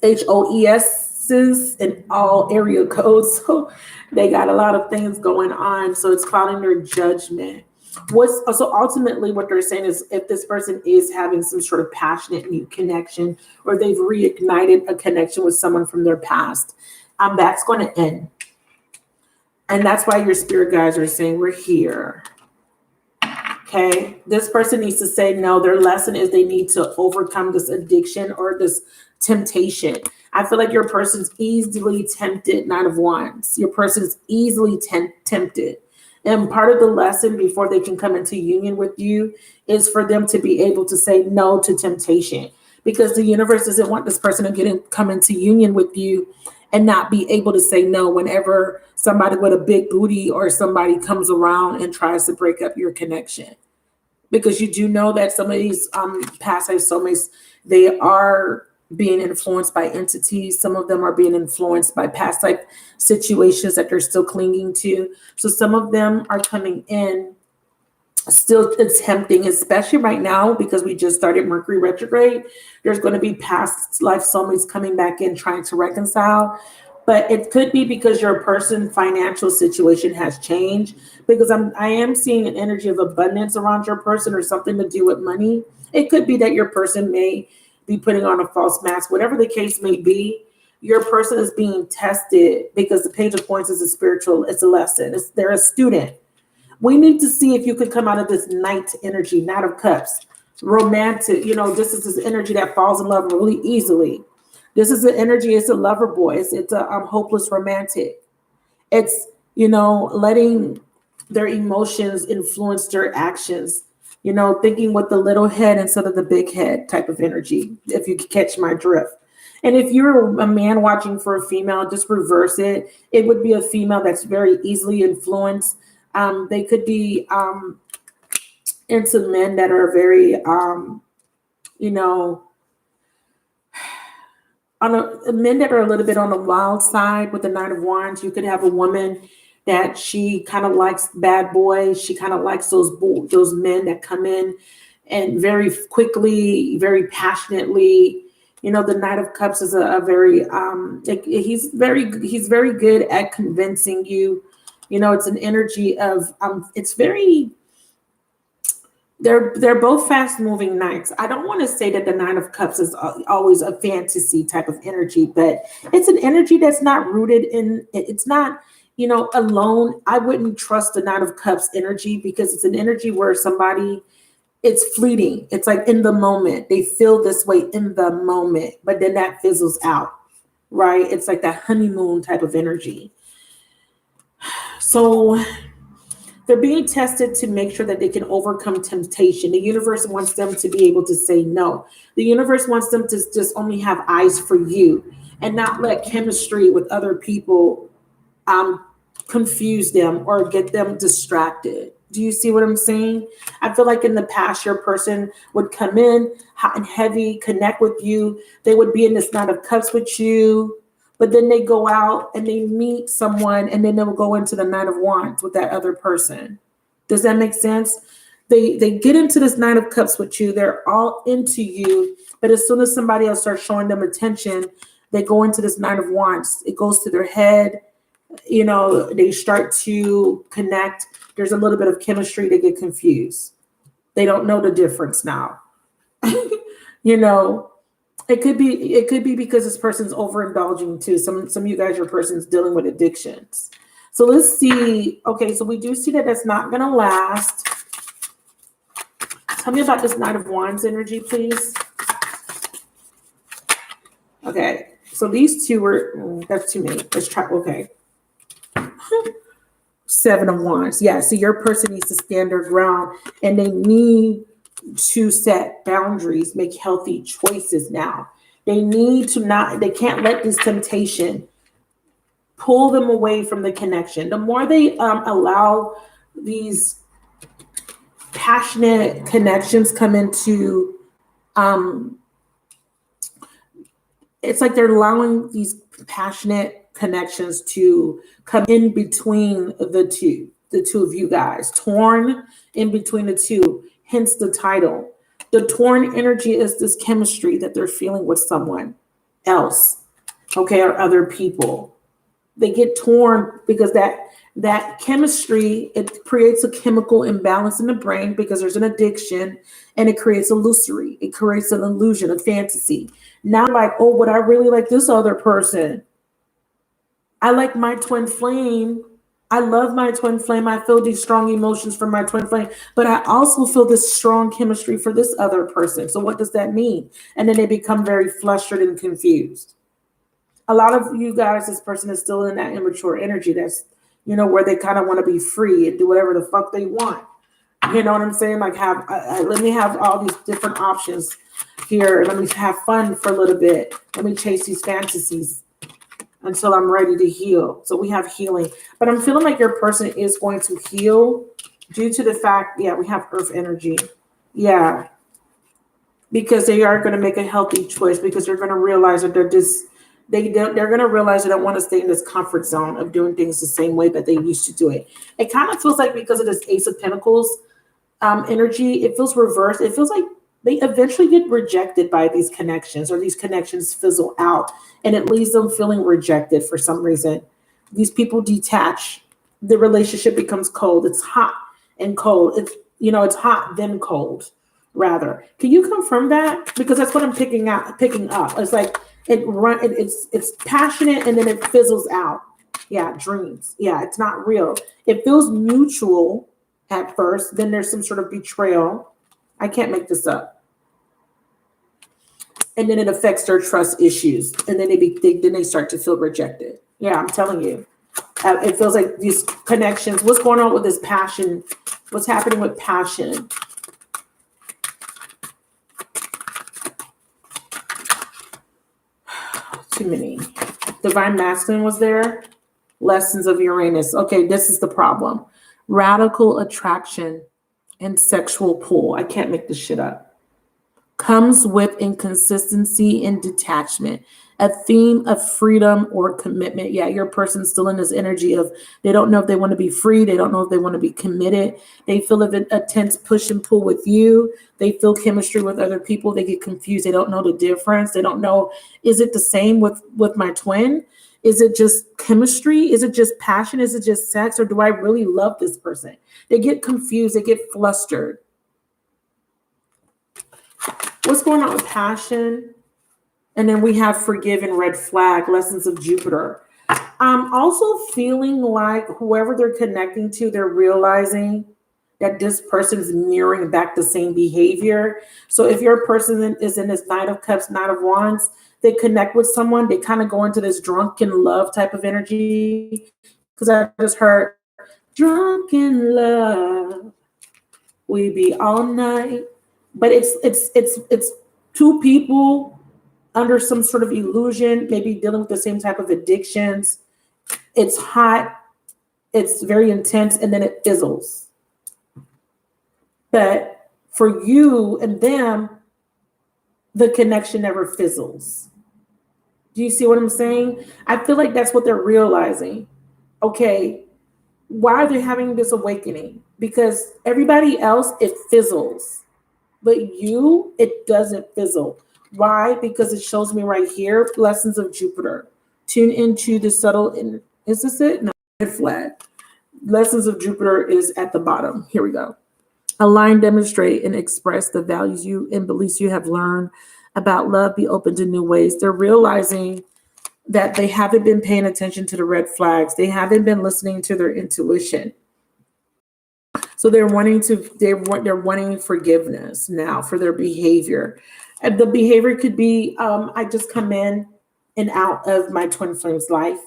HOESs in all area codes. So they got a lot of things going on. So it's clouding their judgment. So ultimately what they're saying is if this person is having some sort of passionate new connection, or they've reignited a connection with someone from their past, that's going to end. And that's why your spirit guides are saying we're here. Okay, this person needs to say no. Their lesson is they need to overcome this addiction or this temptation. I feel like your person's easily tempted, Knight of Wands. Your person's easily tempted. And part of the lesson before they can come into union with you is for them to be able to say no to temptation. because the universe doesn't want this person to come into union with you and not be able to say no whenever somebody with a big booty or somebody comes around and tries to break up your connection. Because you do know that some of these past life soulmates, they are being influenced by entities. Some of them are being influenced by past life situations that they're still clinging to. So some of them are coming in still attempting, especially right now, because we just started Mercury retrograde. There's going to be past life soulmates coming back in trying to reconcile. But it could be because your person's financial situation has changed, because I am seeing an energy of abundance around your person or something to do with money. It could be that your person may be putting on a false mask, whatever the case may be. Your person is being tested because the Page of Coins is a spiritual, it's a lesson. They're a student. We need to see if you could come out of this Knight energy, Knight of Cups, romantic. This is this energy that falls in love really easily. This is the energy, it's a lover boy. It's a hopeless romantic. It's, letting their emotions influence their actions, thinking with the little head instead of the big head type of energy, if you catch my drift. And if you're a man watching for a female, just reverse it. It would be a female that's very easily influenced. They could be into men that are very, men that are a little bit on the wild side with the Knight of Wands. You could have a woman that she kind of likes bad boys. She kind of likes those men that come in and very quickly, very passionately. The Knight of Cups is a very he's very good at convincing you. It's an energy of it's very. They're both fast moving knights. I don't want to say that the Nine of Cups is always a fantasy type of energy, but it's an energy that's not rooted in, it's not, alone. I wouldn't trust the Nine of Cups energy because it's an energy where somebody, it's fleeting. It's like in the moment. They feel this way in the moment, but then that fizzles out, right? It's like that honeymoon type of energy. So they're being tested to make sure that they can overcome temptation. The universe wants them to be able to say no. The universe wants them to just only have eyes for you and not let chemistry with other people confuse them or get them distracted. Do you see what I'm saying? I feel like in the past, your person would come in hot and heavy, connect with you. They would be in this Nine of Cups with you. But then they go out and they meet someone and then they will go into the Nine of Wands with that other person. Does that make sense? They get into this Nine of Cups with you. They're all into you. But as soon as somebody else starts showing them attention, they go into this Nine of Wands. It goes to their head. They start to connect. There's a little bit of chemistry. They get confused. They don't know the difference now. It could be because this person's overindulging too. Some of you guys, your person's dealing with addictions. So let's see. Okay, so we do see that that's not going to last. Tell me about this Knight of Wands energy, please. Okay, so these two were, that's too many. Let's try, okay. Seven of Wands. Yeah, so your person needs to stand their ground and they need to set boundaries, make healthy choices now. They need to they can't let this temptation pull them away from the connection. The more they allow these passionate connections come into, it's like they're allowing these passionate connections to come in between the two of you guys, torn in between the two. Hence the title. The torn energy is this chemistry that they're feeling with someone else, okay, or other people. They get torn because that chemistry, it creates a chemical imbalance in the brain because there's an addiction, and it creates illusory. It creates an illusion, a fantasy. Now, like, oh, but I really like this other person. I like my twin flame. I love my twin flame. I feel these strong emotions for my twin flame, but I also feel this strong chemistry for this other person. So what does that mean? And then they become very flustered and confused. A lot of you guys, this person is still in that immature energy. That's, where they kind of want to be free and do whatever the fuck they want. You know what I'm saying? Like let me have all these different options here. Let me have fun for a little bit. Let me chase these fantasies until I'm ready to heal. So we have healing. But I'm feeling like your person is going to heal due to the fact, yeah, we have earth energy. Yeah. Because they are going to make a healthy choice, because they're going to realize that they're going to realize they don't want to stay in this comfort zone of doing things the same way that they used to do it. It kind of feels like, because of this Ace of Pentacles energy, it feels reversed. It feels like they eventually get rejected by these connections, or these connections fizzle out, and it leaves them feeling rejected for some reason. These people detach. The relationship becomes cold. It's hot and cold. It's hot then cold. Rather, can you confirm that? Because that's what I'm picking up. It's like it's passionate and then it fizzles out. Yeah, dreams. Yeah, it's not real. It feels mutual at first. Then there's some sort of betrayal. I can't make this up. And then it affects their trust issues, and then they start to feel rejected. Yeah, I'm telling you, it feels like these connections. What's going on with this passion? What's happening with passion? Too many. Divine Masculine was there. Lessons of Uranus. Okay, this is the problem. Radical attraction and sexual pull. I can't make this shit up. Comes with inconsistency and detachment. A theme of freedom or commitment. Yeah, your person's still in this energy of they don't know if they want to be free. They don't know if they want to be committed. They feel a tense push and pull with you. They feel chemistry with other people. They get confused. They don't know the difference. They don't know, is it the same with my twin? Is it just chemistry? Is it just passion? Is it just sex? Or do I really love this person? They get confused. They get flustered. What's going on with passion? And then we have forgive and red flag, lessons of Jupiter. I'm also feeling like whoever they're connecting to, they're realizing that this person is mirroring back the same behavior. So if your person is in this Knight of Cups, Knight of Wands, they connect with someone, they kind of go into this drunken love type of energy. Because I just heard drunken love, we be all night. But it's two people under some sort of illusion, maybe dealing with the same type of addictions. It's hot, it's very intense, and then it fizzles. But for you and them, the connection never fizzles. Do you see what I'm saying? I feel like that's what they're realizing. Okay, why are they having this awakening? Because everybody else, it fizzles. But you, it doesn't fizzle. Why? Because it shows me right here, lessons of Jupiter. Tune into the subtle, is this it? No, red flag. Lessons of Jupiter is at the bottom. Here we go. Align, demonstrate, and express the values you and beliefs you have learned about love. Be open to new ways. They're realizing that they haven't been paying attention to the red flags. They haven't been listening to their intuition. So they're wanting forgiveness now for their behavior. And the behavior could be, I just come in and out of my twin flame's life.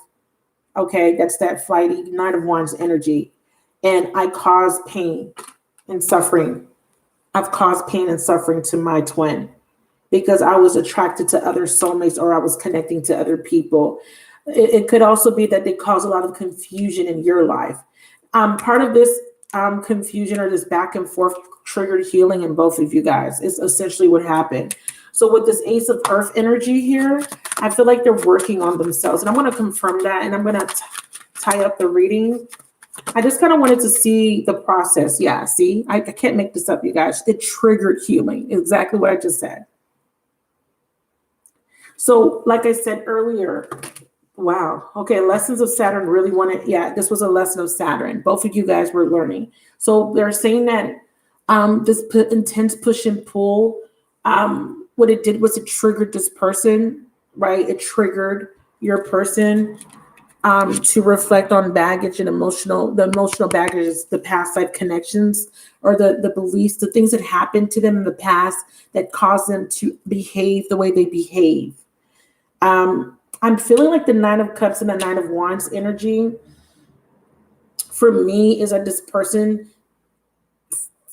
Okay, that's that flighty Knight of Wands energy. And I cause pain and suffering. I've caused pain and suffering to my twin because I was attracted to other soulmates, or I was connecting to other people. It could also be that they cause a lot of confusion in your life. Part of this confusion or this back and forth triggered healing in both of you guys. It's essentially what happened. So with this Ace of Earth energy here, I feel like they're working on themselves. And I'm going to confirm that, and I'm going to tie up the reading. I just kind of wanted to see the process. Yeah, see, I can't make this up, you guys. It triggered healing. Exactly what I just said. So like I said earlier, wow. Okay, lessons of Saturn really wanted. Yeah, this was a lesson of Saturn. Both of you guys were learning. So they're saying that this intense push and pull, what it did was it triggered this person, right? It triggered your person to reflect on baggage and the emotional baggage is the past life connections, or the beliefs, the things that happened to them in the past that caused them to behave the way they behave. I'm feeling like the Nine of Cups and the Nine of Wands energy for me is that this person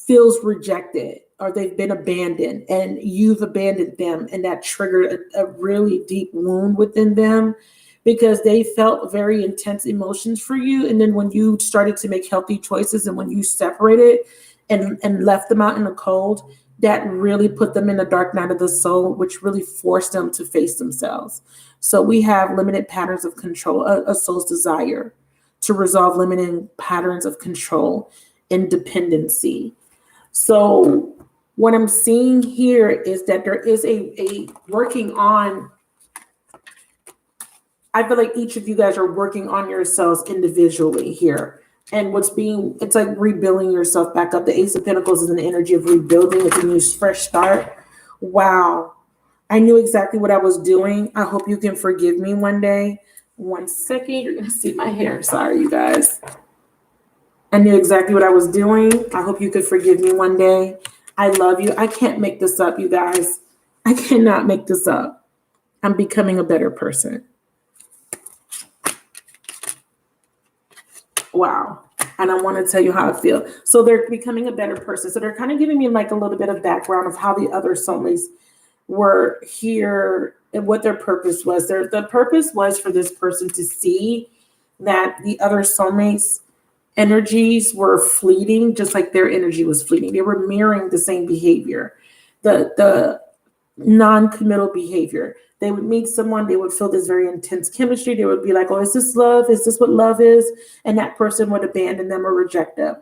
feels rejected or they've been abandoned and you've abandoned them, and that triggered a really deep wound within them because they felt very intense emotions for you. And then when you started to make healthy choices and when you separated and left them out in the cold, that really put them in the dark night of the soul, which really forced them to face themselves. So we have limited patterns of control, a soul's desire to resolve limiting patterns of control and dependency. So what I'm seeing here is that there is a working on, I feel like each of you guys are working on yourselves individually here. And it's like rebuilding yourself back up. The Ace of Pentacles is an energy of rebuilding. It's a new fresh start. Wow. I knew exactly what I was doing. I hope you can forgive me one day. 1 second. You're going to see my hair. Sorry, you guys. I knew exactly what I was doing. I hope you could forgive me one day. I love you. I can't make this up, you guys. I cannot make this up. I'm becoming a better person. Wow. And I want to tell you how I feel. So they're becoming a better person. So they're kind of giving me like a little bit of background of how the other soulmates were here and what their purpose was. The purpose was for this person to see that the other soulmates' energies were fleeting, just like their energy was fleeting. They were mirroring the same behavior, the non-committal behavior. They would meet someone, they would feel this very intense chemistry. They would be like, oh, is this love? Is this what love is? And that person would abandon them or reject them.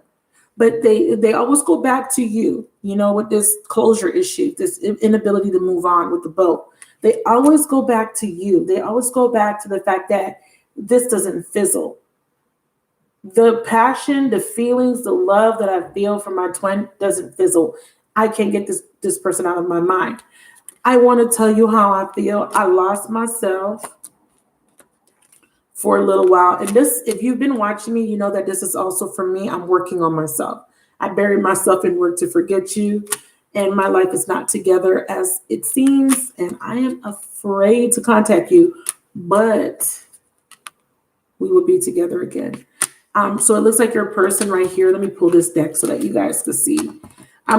But they always go back to you, with this closure issue, this inability to move on with the boat. They always go back to you. They always go back to the fact that this doesn't fizzle. The passion, the feelings, the love that I feel for my twin doesn't fizzle. I can't get this person out of my mind. I want to tell you how I feel. I lost myself for a little while. And this, if you've been watching me, you know that this is also for me. I'm working on myself. I buried myself in work to forget you. And my life is not together as it seems. And I am afraid to contact you. But we will be together again. So it looks like your person right here. Let me pull this deck so that you guys can see.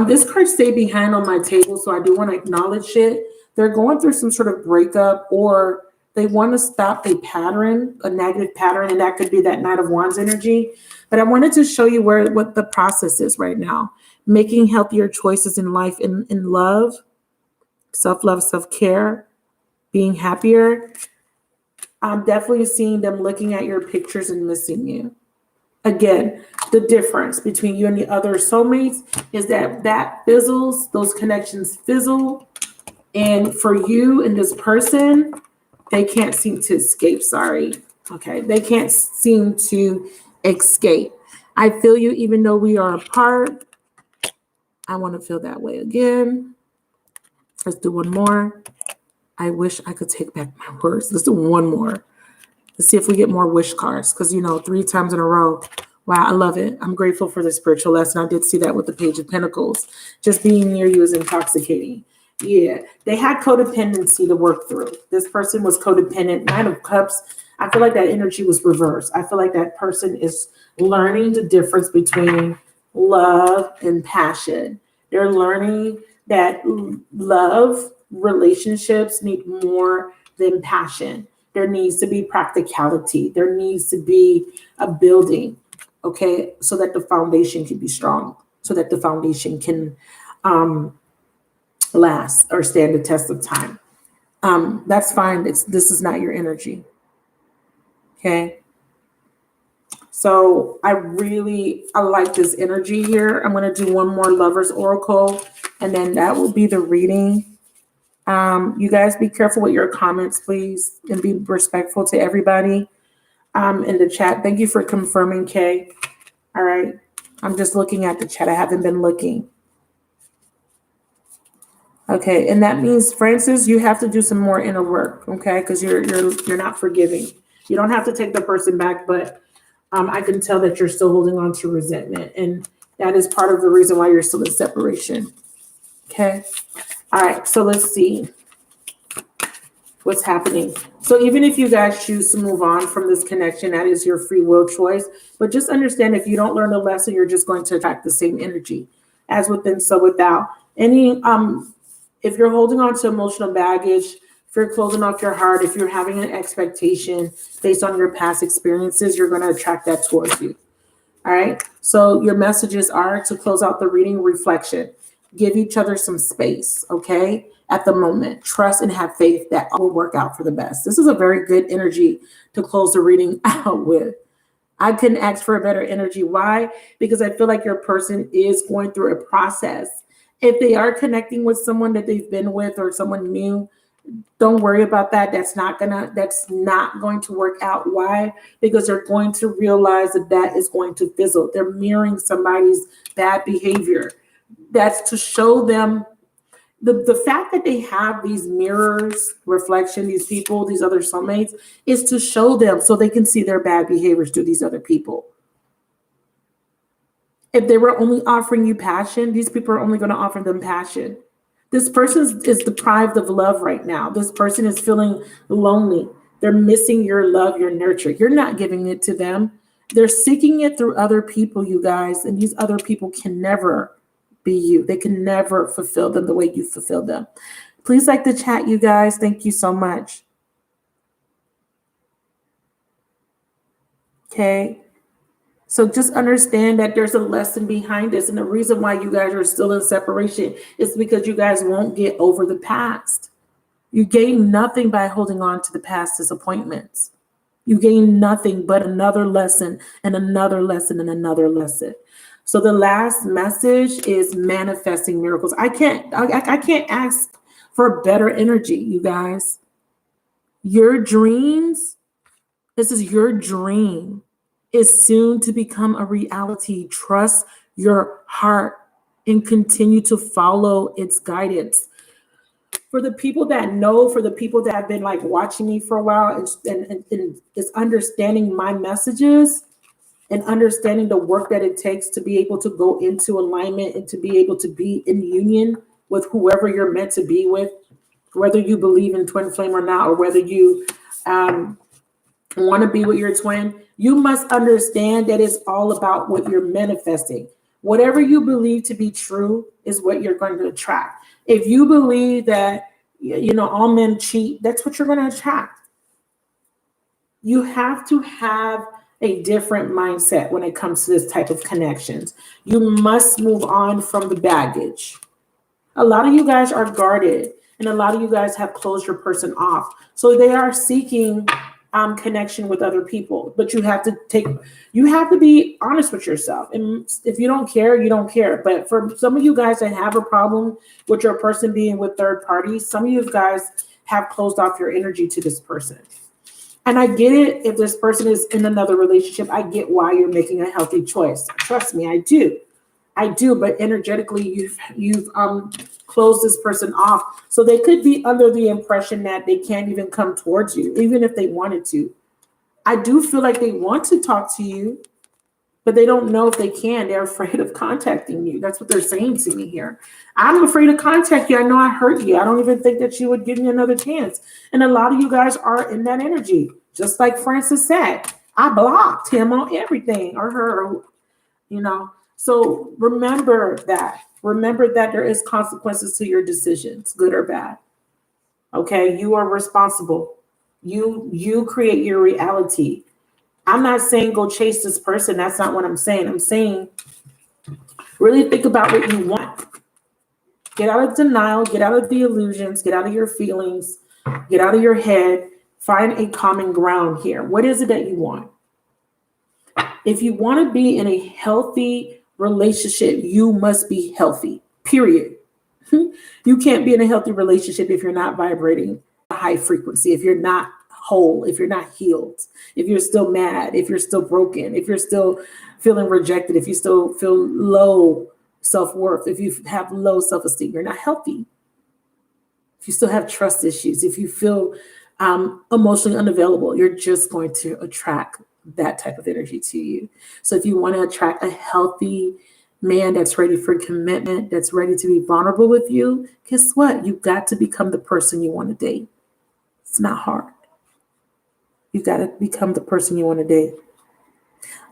This card stayed behind on my table, so I do want to acknowledge it. They're going through some sort of breakup, or they want to stop a pattern, a negative pattern, and that could be that Knight of Wands energy. But I wanted to show you what the process is right now. Making healthier choices in life, in love, self-love, self-care, being happier. I'm definitely seeing them looking at your pictures and missing you. Again, the difference between you and the other soulmates is that fizzles, those connections fizzle. And for you and this person, they can't seem to escape. Sorry. Okay. They can't seem to escape. I feel you even though we are apart. I want to feel that way again. Let's do one more. I wish I could take back my words. Let's do one more. Let's see if we get more wish cards. Because, 3 times in a row. Wow, I love it. I'm grateful for the spiritual lesson. I did see that with the Page of Pentacles. Just being near you is intoxicating. Yeah, they had codependency to work through. This person was codependent. 9 of Cups. I feel like that energy was reversed. I feel like that person is learning the difference between love and passion. They're learning that love, relationships need more than passion. There needs to be practicality. There needs to be a building, okay, so that the foundation can be strong, so that the foundation can last or stand the test of time. That's fine. This is not your energy, okay? So I like this energy here. I'm going to do one more Lover's Oracle, and then that will be the reading. You guys be careful with your comments, please, and be respectful to everybody in the chat. Thank you for confirming, Kay. All right. I'm just looking at the chat. I haven't been looking. Okay. And that means, Francis, you have to do some more inner work, okay? Because you're not forgiving. You don't have to take the person back, but I can tell that you're still holding on to resentment. And that is part of the reason why you're still in separation. Okay. All right, so let's see what's happening. So even if you guys choose to move on from this connection, that is your free will choice. But just understand, if you don't learn a lesson, you're just going to attract the same energy. as within, so without. If you're holding on to emotional baggage, if you're closing off your heart, if you're having an expectation based on your past experiences, you're going to attract that towards you. All right. So your messages are to close out the reading: reflection. Give each other some space. Okay. At the moment, trust and have faith that all will work out for the best. This is a very good energy to close the reading out with. I couldn't ask for a better energy. Why? Because I feel like your person is going through a process. If they are connecting with someone that they've been with or someone new, don't worry about that. That's not going to work out. Why? Because they're going to realize that is going to fizzle. They're mirroring somebody's bad behavior. That's to show them the fact that they have these mirrors, reflection, these people, these other soulmates, is to show them so they can see their bad behaviors to these other people. If they were only offering you passion, these people are only going to offer them passion. This person is deprived of love right now. This person is feeling lonely. They're missing your love, your nurture. You're not giving it to them. They're seeking it through other people, you guys, and these other people can never be you. They can never fulfill them the way you fulfill them. Please like the chat, you guys. Thank you so much. Okay. So just understand that there's a lesson behind this. And the reason why you guys are still in separation is because you guys won't get over the past. You gain nothing by holding on to the past disappointments. You gain nothing but another lesson and another lesson and another lesson. So the last message is manifesting miracles. I can't ask for better energy, you guys. Your dreams, this is your dream, is soon to become a reality. Trust your heart and continue to follow its guidance. For the people that know, for the people that have been like watching me for a while and is understanding my messages and understanding the work that it takes to be able to go into alignment and to be able to be in union with whoever you're meant to be with, whether you believe in twin flame or not, or whether you want to be with your twin, you must understand that it's all about what you're manifesting. Whatever you believe to be true is what you're going to attract. If you believe that, all men cheat, that's what you're going to attract. You have to have a different mindset when it comes to this type of connections. You must move on from the baggage. A lot of you guys are guarded, and a lot of you guys have closed your person off. So they are seeking connection with other people, but you have to be honest with yourself. And if you don't care, you don't care. But for some of you guys that have a problem with your person being with third parties, some of you guys have closed off your energy to this person. And I get it. If this person is in another relationship, I get why you're making a healthy choice. Trust me, I do. But energetically, you've closed this person off. So they could be under the impression that they can't even come towards you, even if they wanted to. I do feel like they want to talk to you, but they don't know if they can. They're afraid of contacting you. That's what they're saying to me here. I'm afraid to contact you. I know I hurt you. I don't even think that you would give me another chance. And a lot of you guys are in that energy. Just like Francis said, I blocked him on everything, or her, So remember that. Remember that there is consequences to your decisions, good or bad. Okay, you are responsible. You create your reality. I'm not saying go chase this person. That's not what I'm saying. I'm saying really think about what you want. Get out of denial, get out of the illusions, get out of your feelings, get out of your head. Find a common ground here. What is it that you want? If you want to be in a healthy relationship, you must be healthy, period. You can't be in a healthy relationship if you're not vibrating a high frequency, if you're not whole, if you're not healed, if you're still mad, if you're still broken, if you're still feeling rejected, if you still feel low self-worth, if you have low self-esteem, you're not healthy. If you still have trust issues, if you feel emotionally unavailable, you're just going to attract that type of energy to you. So if you want to attract a healthy man that's ready for commitment, that's ready to be vulnerable with you, guess what? You've got to become the person you want to date. It's not hard. You got to become the person you want to date.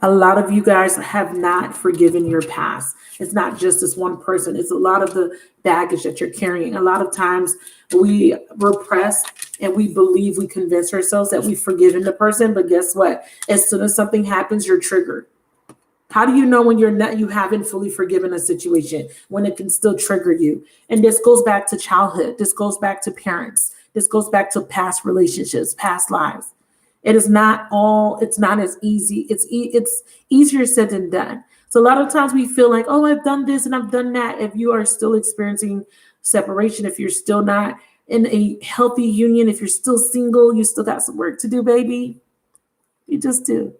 A lot of you guys have not forgiven your past. It's not just this one person. It's a lot of the baggage that you're carrying. A lot of times we repress and we believe, we convince ourselves that we've forgiven the person. But guess what? As soon as something happens, you're triggered. How do you know when you haven't fully forgiven a situation, when it can still trigger you? And this goes back to childhood. This goes back to parents. This goes back to past relationships, past lives. It's not as easy. It's easier said than done. So a lot of times we feel like, oh, I've done this and I've done that. If you are still experiencing separation, if you're still not in a healthy union, if you're still single, you still got some work to do, baby. You just do.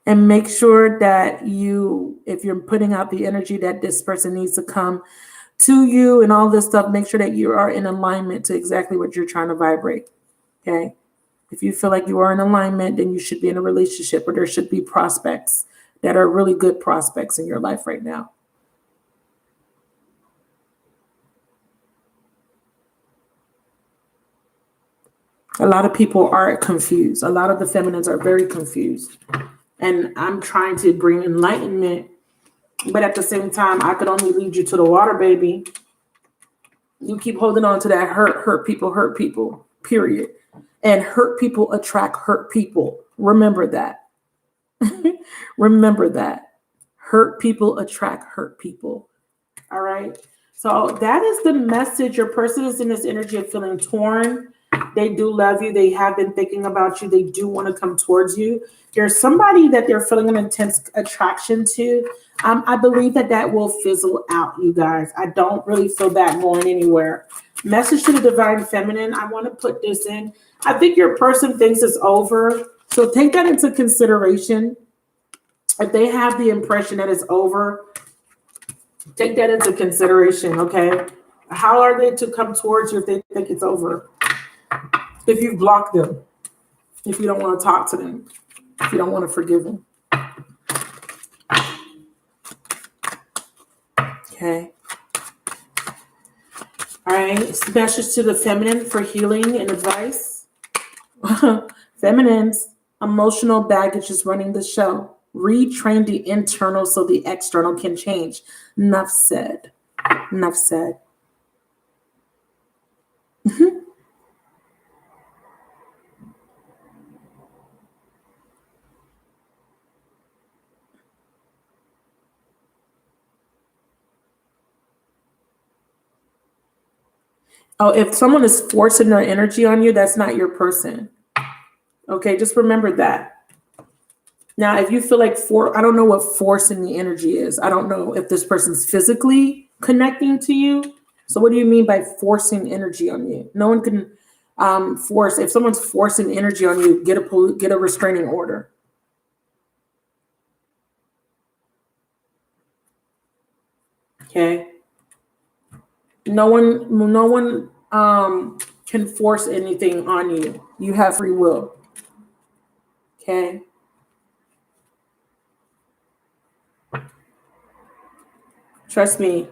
And make sure that if you're putting out the energy that this person needs to come to you and all this stuff, make sure that you are in alignment to exactly what you're trying to vibrate. Okay. If you feel like you are in alignment, then you should be in a relationship, or there should be prospects that are really good prospects in your life right now. A lot of people are confused. A lot of the feminines are very confused. And I'm trying to bring enlightenment, but at the same time, I could only lead you to the water, baby. You keep holding on to that hurt people, period. And hurt people attract hurt people. Remember that. Remember that. Hurt people attract hurt people. All right. So that is the message. Your person is in this energy of feeling torn. They do love you. They have been thinking about you. They do want to come towards you. There's somebody that they're feeling an intense attraction to. I believe that will fizzle out, you guys. I don't really feel that going anywhere. Message to the divine feminine. I want to put this in. I think your person thinks it's over. So take that into consideration. If they have the impression that it's over, take that into consideration, okay? How are they to come towards you if they think it's over? If you block them, if you don't want to talk to them, if you don't want to forgive them. Okay. All right. Message to the feminine for healing and advice. Feminines, emotional baggage is running the show. Retrain the internal so the external can change. Enough said. Enough said. Oh, if someone is forcing their energy on you, that's not your person. Okay, just remember that. Now, if you feel like I don't know what forcing the energy is. I don't know if this person's physically connecting to you. So what do you mean by forcing energy on you? No one can force. If someone's forcing energy on you, get a restraining order. Okay. No one can force anything on you. You have free will. Okay. Trust me.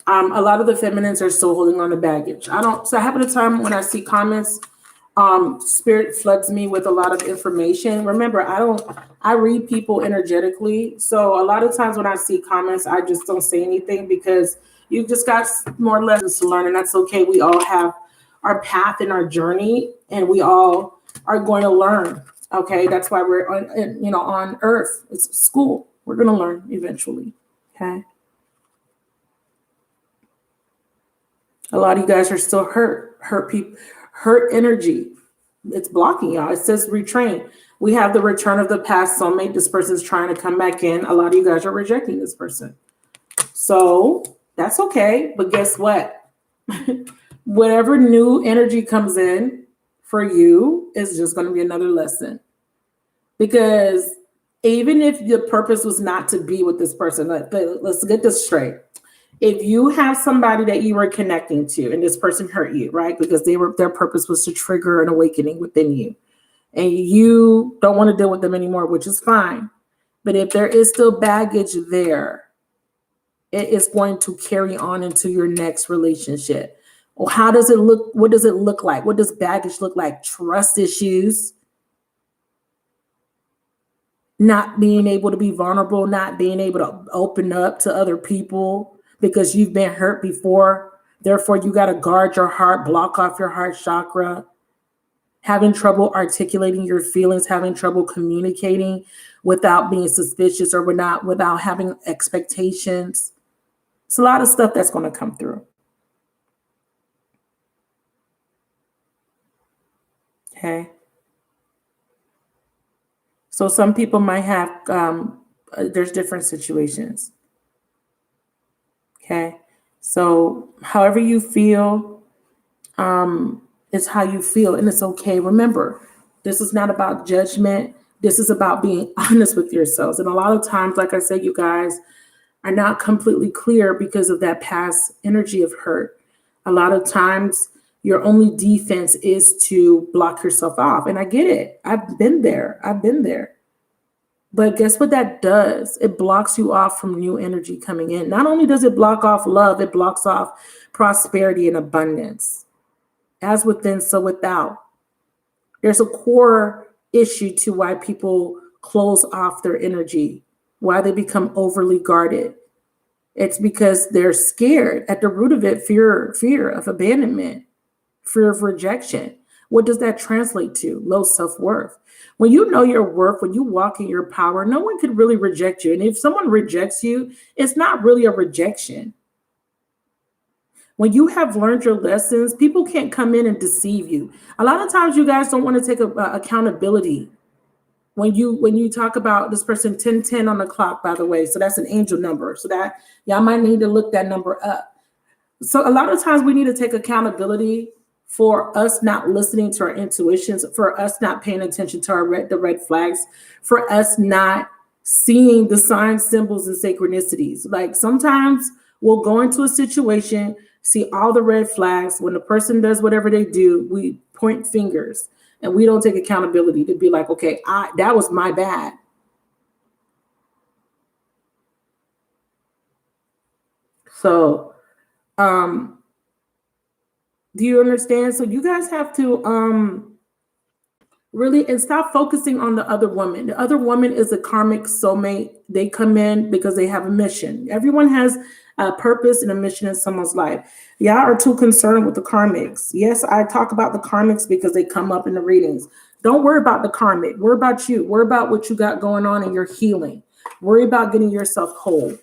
A lot of the feminines are still holding on to baggage. So half of the time when I see comments, spirit floods me with a lot of information. Remember, I read people energetically. So a lot of times when I see comments, I just don't say anything because you just got more lessons to learn, and that's okay. We all have our path and our journey, and we all are going to learn. Okay, that's why we're on Earth. It's school. We're going to learn eventually. Okay. A lot of you guys are still hurt people, hurt energy. It's blocking y'all. It says retrain. We have the return of the past soulmate. This person's trying to come back in. A lot of you guys are rejecting this person. So that's okay. But guess what? Whatever new energy comes in for you is just going to be another lesson. Because even if the purpose was not to be with this person, let's get this straight. If you have somebody that you were connecting to and this person hurt you, right? Because their purpose was to trigger an awakening within you, and you don't want to deal with them anymore, which is fine. But if there is still baggage there, it is going to carry on into your next relationship. Well, how does it look? What does it look like? What does baggage look like? Trust issues, not being able to be vulnerable, not being able to open up to other people because you've been hurt before. Therefore, you got to guard your heart, block off your heart chakra, having trouble articulating your feelings, having trouble communicating without being suspicious or without having expectations. It's a lot of stuff that's going to come through. Okay. So some people might have, there's different situations. Okay. So however you feel, is how you feel, and it's okay. Remember, this is not about judgment. This is about being honest with yourselves. And a lot of times, like I said, you guys are not completely clear because of that past energy of hurt. A lot of times, your only defense is to block yourself off. And I get it. I've been there. But guess what that does? It blocks you off from new energy coming in. Not only does it block off love, it blocks off prosperity and abundance. As within, so without. There's a core issue to why people close off their energy, why they become overly guarded. It's because they're scared. At the root of it, fear of abandonment, fear of rejection. What does that translate to? Low self-worth. When you know your worth, when you walk in your power, no one can really reject you. And if someone rejects you, it's not really a rejection. When you have learned your lessons, people can't come in and deceive you. A lot of times you guys don't want to take accountability. When you talk about this person, 1010 on the clock, by the way, so that's an angel number. So that y'all might need to look that number up. So a lot of times we need to take accountability for us not listening to our intuitions, for us not paying attention to the red flags, for us not seeing the signs, symbols, and synchronicities. Like sometimes we'll go into a situation, see all the red flags. When the person does whatever they do, we point fingers and we don't take accountability to be like, okay, that was my bad. So, do you understand? So you guys have to really, and stop focusing on the other woman. The other woman is a karmic soulmate. They come in because they have a mission. Everyone has a purpose and a mission in someone's life. Y'all are too concerned with the karmics. Yes, I talk about the karmics because they come up in the readings. Don't worry about the karmic. Worry about you. Worry about what you got going on in your healing. Worry about getting yourself whole.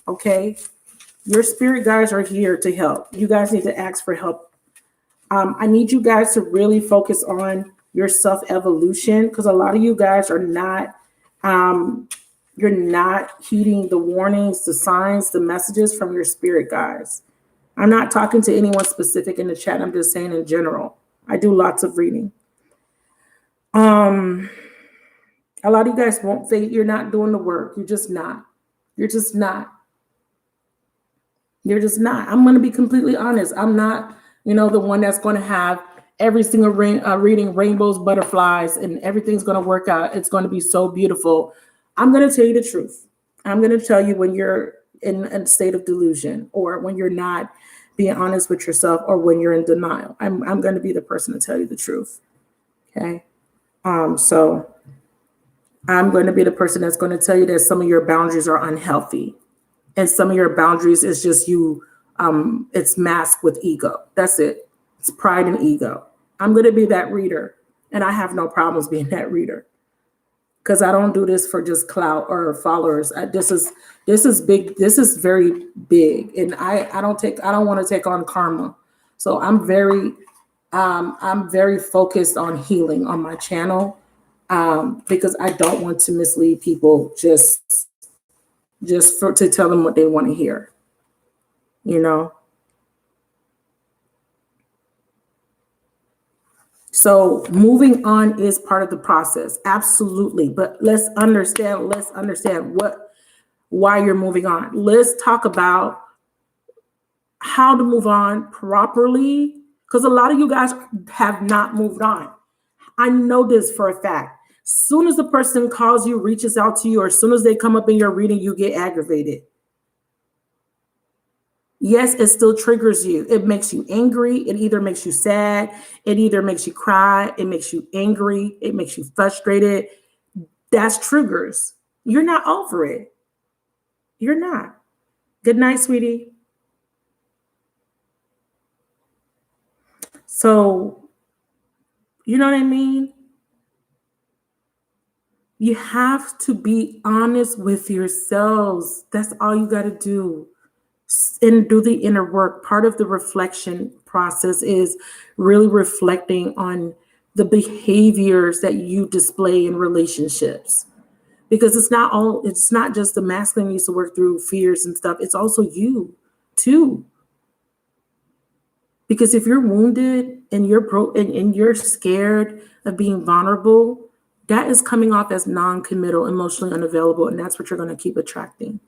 Okay? Your spirit guides are here to help. You guys need to ask for help. I need you guys to really focus on your self-evolution, because a lot of you guys are not, you're not heeding the warnings, the signs, the messages from your spirit guides. I'm not talking to anyone specific in the chat. I'm just saying in general. I do lots of reading. A lot of you guys won't say you're not doing the work. You're just not. You're just not. You're just not. I'm going to be completely honest. I'm not, the one that's going to have every single reading rainbows, butterflies, and everything's going to work out. It's going to be so beautiful. I'm going to tell you the truth. I'm going to tell you when you're in a state of delusion, or when you're not being honest with yourself, or when you're in denial. I'm going to be the person to tell you the truth. Okay. So I'm going to be the person that's going to tell you that some of your boundaries are unhealthy, and some of your boundaries is just you. It's masked with ego. That's it. It's pride and ego. I'm going to be that reader, and I have no problems being that reader, because I don't do this for just clout or followers. This is big. This is very big, and I don't want to take on karma. So I'm very focused on healing on my channel, because I don't want to mislead people just to tell them what they want to hear. So moving on is part of the process. Absolutely. But let's understand why you're moving on. Let's talk about how to move on properly, because a lot of you guys have not moved on. I know this for a fact. Soon as the person calls you, reaches out to you, or as soon as they come up in your reading, you get aggravated. Yes, it still triggers you. It makes you angry. It either makes you sad. It either makes you cry. It makes you angry. It makes you frustrated. that's triggers. You're not over it. You're not. Good night, sweetie. So, you know what I mean? You have to be honest with yourselves. That's all you got to do. And do the inner work. Part of the reflection process is really reflecting on the behaviors that you display in relationships. Because it's not just the masculine needs to work through fears and stuff. It's also you too. Because if you're wounded and and you're scared of being vulnerable, that is coming off as non-committal, emotionally unavailable, and that's what you're going to keep attracting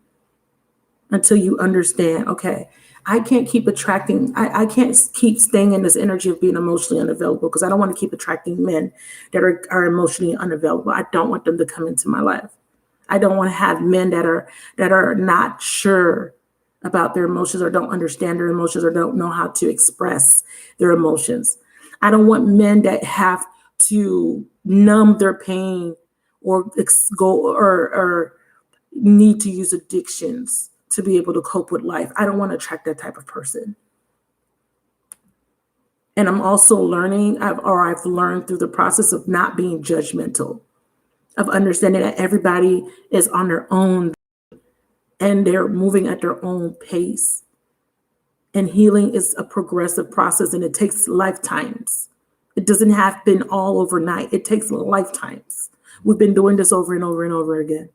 until you understand, okay, I can't keep attracting, I can't keep staying in this energy of being emotionally unavailable because I don't want to keep attracting men that are emotionally unavailable. I don't want them to come into my life. I don't want to have men that are not sure about their emotions or don't understand their emotions or don't know how to express their emotions. I don't want men that have to numb their pain or go or need to use addictions to be able to cope with life. I don't want to attract that type of person. And I'm also learning, I've learned through the process of not being judgmental, of understanding that everybody is on their own and they're moving at their own pace. And healing is a progressive process and it takes lifetimes. It doesn't happen all overnight. It takes lifetimes. We've been doing this over and over and over again.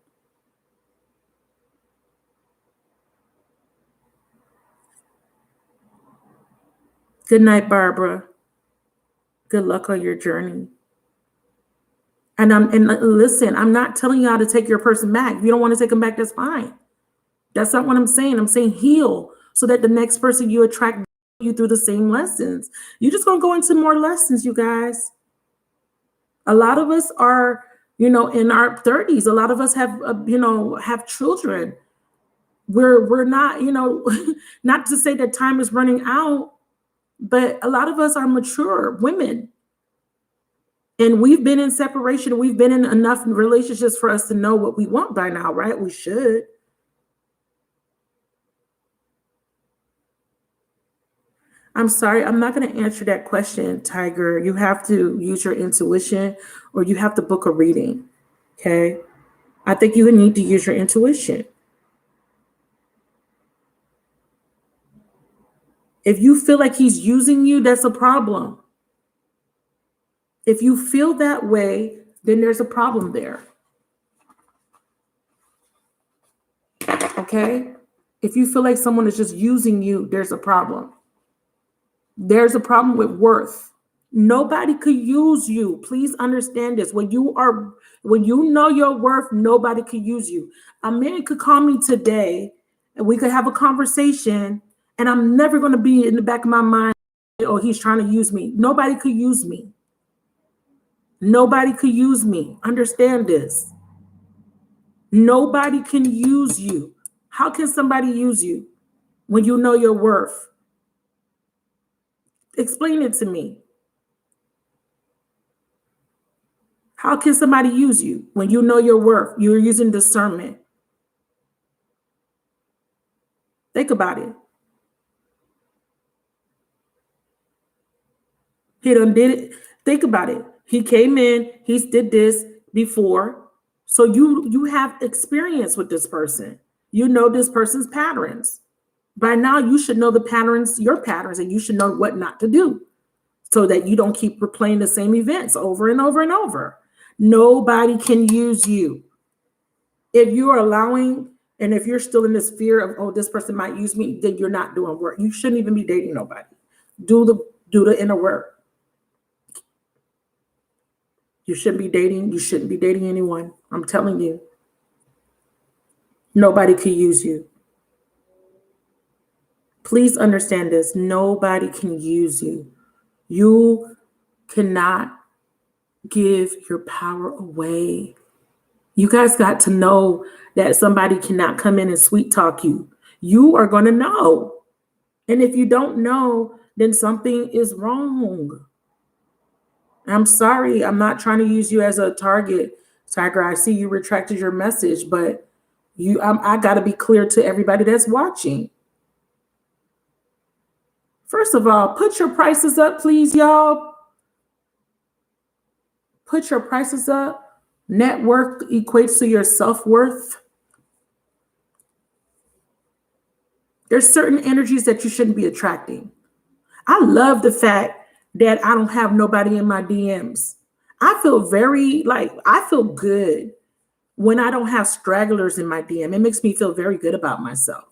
Good night, Barbara. Good luck on your journey. And listen, I'm not telling y'all to take your person back. If you don't want to take them back, that's fine. That's not what I'm saying. I'm saying heal so that the next person you attract you through the same lessons. You're just going to go into more lessons, you guys. A lot of us are, in our 30s. A lot of us have, have children. We're not, not to say that time is running out, but a lot of us are mature women. And we've been in separation. We've been in enough relationships for us to know what we want by now, right? We should. I'm sorry, I'm not going to answer that question, Tiger. You have to use your intuition or you have to book a reading. Okay. I think you need to use your intuition. If you feel like he's using you, that's a problem. If you feel that way, then there's a problem there. Okay. If you feel like someone is just using you, there's a problem. There's a problem with worth. Nobody could use you. Please understand this. When you know your worth, nobody could use you. A man could call me today and we could have a conversation and I'm never going to be in the back of my mind, oh, he's trying to use me. Nobody could use me. Nobody could use me. Understand this. Nobody can use you. How can somebody use you when you know your worth? Explain it to me. How can somebody use you when you know your worth? You're using discernment. Think about it. He done did it. Think about it. He came in, he did this before. So you have experience with this person. You know this person's patterns. By now, you should know the patterns, your patterns, and you should know what not to do so that you don't keep replaying the same events over and over and over. Nobody can use you. If you are allowing, and if you're still in this fear of, oh, this person might use me, then you're not doing work. You shouldn't even be dating nobody. Do the inner work. You shouldn't be dating. You shouldn't be dating anyone. I'm telling you. Nobody could use you. Please understand this. Nobody can use you. You cannot give your power away. You guys got to know that somebody cannot come in and sweet talk you. You are going to know. And if you don't know, then something is wrong. I'm sorry. I'm not trying to use you as a target Tiger, I see you retracted your message, but I got to be clear to everybody that's watching. First of all, put your prices up, please, y'all. Put your prices up. Net worth equates to your self-worth. There's certain energies that you shouldn't be attracting. I love the fact that I don't have nobody in my DMs. I feel I feel good when I don't have stragglers in my DM. It makes me feel very good about myself.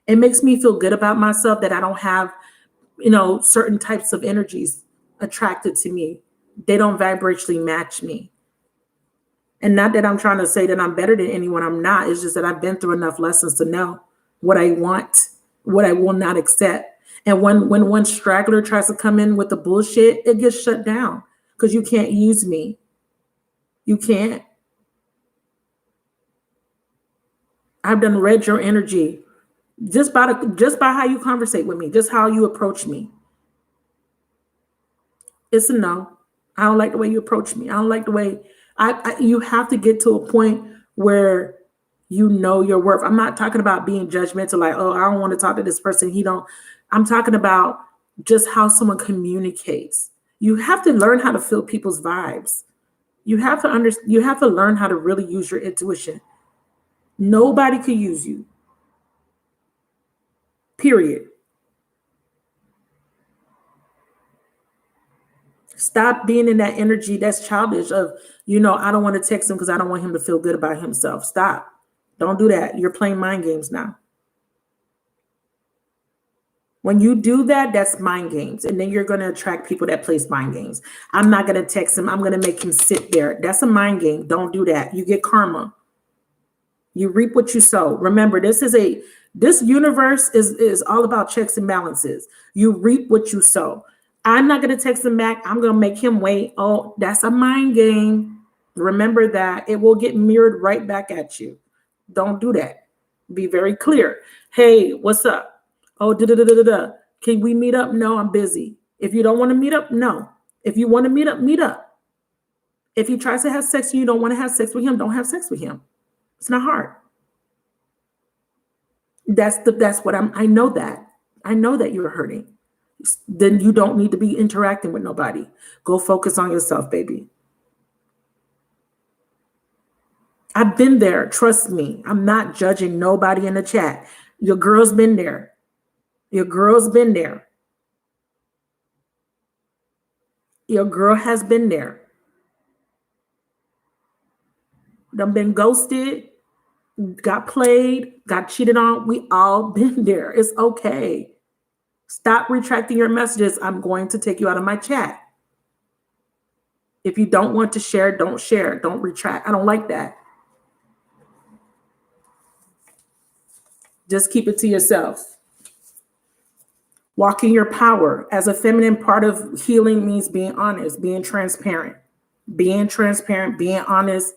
It makes me feel good about myself that I don't have, certain types of energies attracted to me. They don't vibrationally match me. And not that I'm trying to say that I'm better than anyone. I'm not. It's just that I've been through enough lessons to know what I want, what I will not accept. And when one straggler tries to come in with the bullshit, it gets shut down because you can't use me. You can't. I've done read your energy just by how you conversate with me, just how you approach me. It's a no. I don't like the way you approach me. I don't like the way you have to get to a point where you know your worth. I'm not talking about being judgmental, like, oh, I don't want to talk to this person. I'm talking about just how someone communicates. You have to learn how to feel people's vibes. You have to learn how to really use your intuition. Nobody could use you. Period. Stop being in that energy that's childish of, I don't want to text him because I don't want him to feel good about himself. Stop. Don't do that. You're playing mind games now. When you do that, that's mind games. And then you're going to attract people that plays mind games. I'm not going to text him. I'm going to make him sit there. That's a mind game. Don't do that. You get karma. You reap what you sow. Remember, this universe is all about checks and balances. You reap what you sow. I'm not going to text him back. I'm going to make him wait. Oh, that's a mind game. Remember that. It will get mirrored right back at you. Don't do that. Be very clear. Hey, what's up? Oh, Can we meet up? No, I'm busy. If you don't want to meet up, no. If you want to meet up, meet up. If he tries to have sex and you don't want to have sex with him, don't have sex with him. It's not hard. I know that. I know that you're hurting. Then you don't need to be interacting with nobody. Go focus on yourself, baby. I've been there. Trust me. I'm not judging nobody in the chat. Your girl's been there. Your girl's been there. Your girl has been there. Done been ghosted, got played, got cheated on. We all been there. It's okay. Stop retracting your messages. I'm going to take you out of my chat. If you don't want to share, don't share. Don't retract. I don't like that. Just keep it to yourself. Walking your power. As a feminine, part of healing means being honest, being transparent, being honest,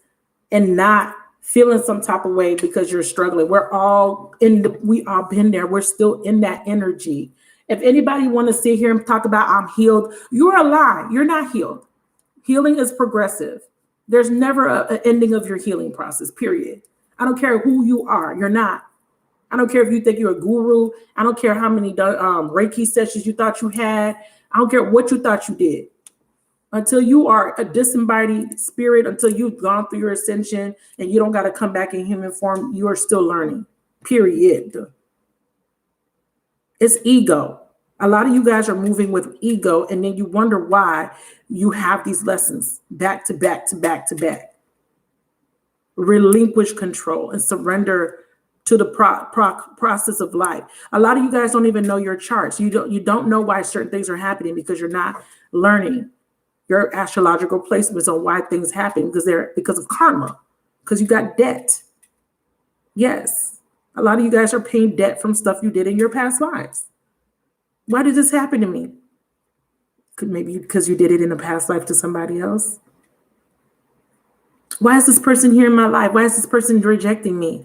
and not feeling some type of way because you're struggling. We all been there. We're still in that energy. If anybody want to sit here and talk about I'm healed, you're a lie. You're not healed. Healing is progressive. There's never an ending of your healing process, period. I don't care who you are. You're not. I don't care if you think you're a guru. I don't care how many Reiki sessions you thought you had. I don't care what you thought you did. Until you are a disembodied spirit, until you've gone through your ascension and you don't got to come back in human form, you are still learning, period. It's ego. A lot of you guys are moving with ego, and then you wonder why you have these lessons back to back to back to back. Relinquish control and surrender to the process of life. A lot of you guys don't even know your charts. You don't know why certain things are happening because you're not learning your astrological placements on why things happen because of karma, because you got debt. Yes, a lot of you guys are paying debt from stuff you did in your past lives. Why did this happen to me? Maybe because you did it in a past life to somebody else. Why is this person here in my life? Why is this person rejecting me?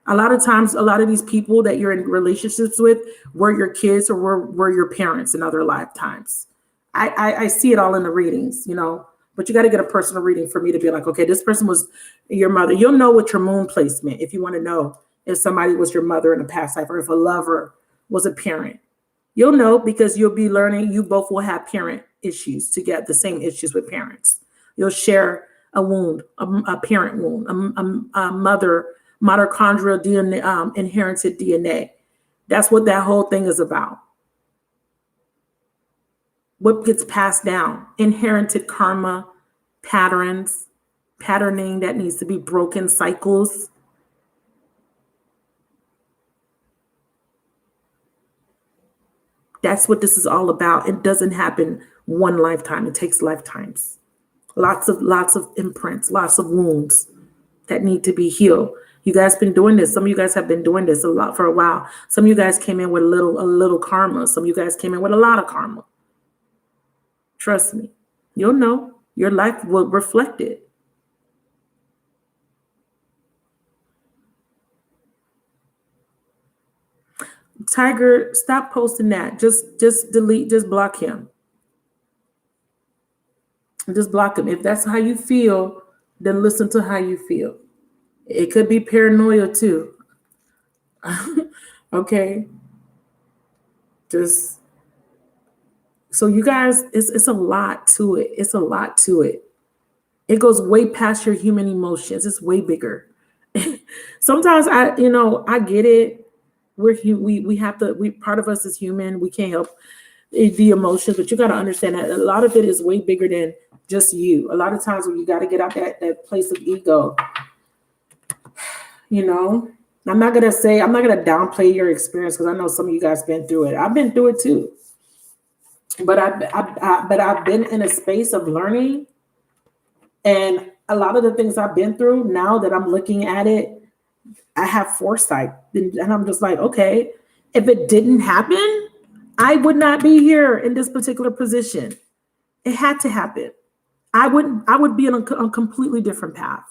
A lot of times, a lot of these people that you're in relationships with were your kids or were your parents in other lifetimes. I see it all in the readings, But you got to get a personal reading for me to be like, okay, this person was your mother. You'll know what your moon placement, if you want to know if somebody was your mother in a past life or if a lover was a parent. You'll know because you'll be learning. You both will have parent issues together, the same issues with parents. You'll share a wound, a parent wound, a mitochondrial DNA, inherited DNA. That's what that whole thing is about. What gets passed down, inherited karma, patterns, patterning that needs to be broken, cycles. That's what this is all about. It doesn't happen one lifetime. It takes lifetimes. Lots of imprints, lots of wounds that need to be healed. You guys been doing this. Some of you guys have been doing this a lot for a while. Some of you guys came in with a little karma. Some of you guys came in with a lot of karma. Trust me, you'll know. Your life will reflect it. Tiger, stop posting that. Just delete, just block him. Just block him. If that's how you feel, then listen to how you feel. It could be paranoia too. Okay. Just so you guys, it's a lot to it. It's a lot to it. It goes way past your human emotions. It's way bigger. Sometimes I get it. We have to. Part of us is human. We can't help the emotions, but you got to understand that a lot of it is way bigger than just you. A lot of times when you got to get out that place of ego, I'm not gonna downplay your experience because I know some of you guys been through it. I've been through it too, but I've been in a space of learning, and a lot of the things I've been through, now that I'm looking at it, I have foresight, and I'm just like, okay, if it didn't happen, I would not be here in this particular position. It had to happen. I would be on a completely different path.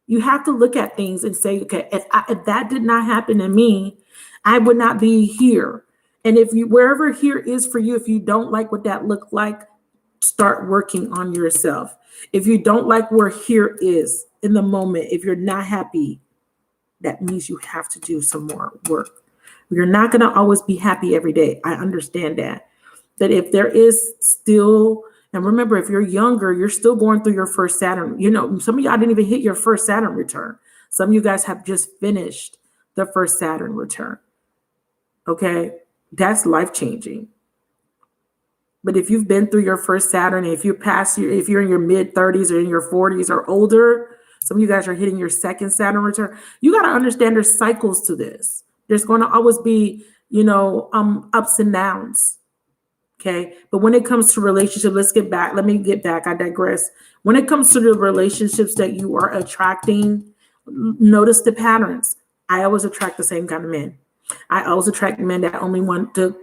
You have to look at things and say, okay, if that did not happen to me, I would not be here. And wherever here is for you, if you don't like what that looked like, start working on yourself. If you don't like where here is in the moment, if you're not happy, that means you have to do some more work. You're not going to always be happy every day. I understand that. That if there is still, and remember, if you're younger, you're still going through your first Saturn. Some of y'all didn't even hit your first Saturn return. Some of you guys have just finished the first Saturn return. Okay? That's life-changing. But if you've been through your first Saturn, if you're in your mid-30s or in your 40s or older, some of you guys are hitting your second Saturn return, you got to understand there's cycles to this. There's going to always be, ups and downs. Okay. But when it comes to relationships, let me get back. I digress. When it comes to the relationships that you are attracting, notice the patterns. I always attract the same kind of men. I always attract men that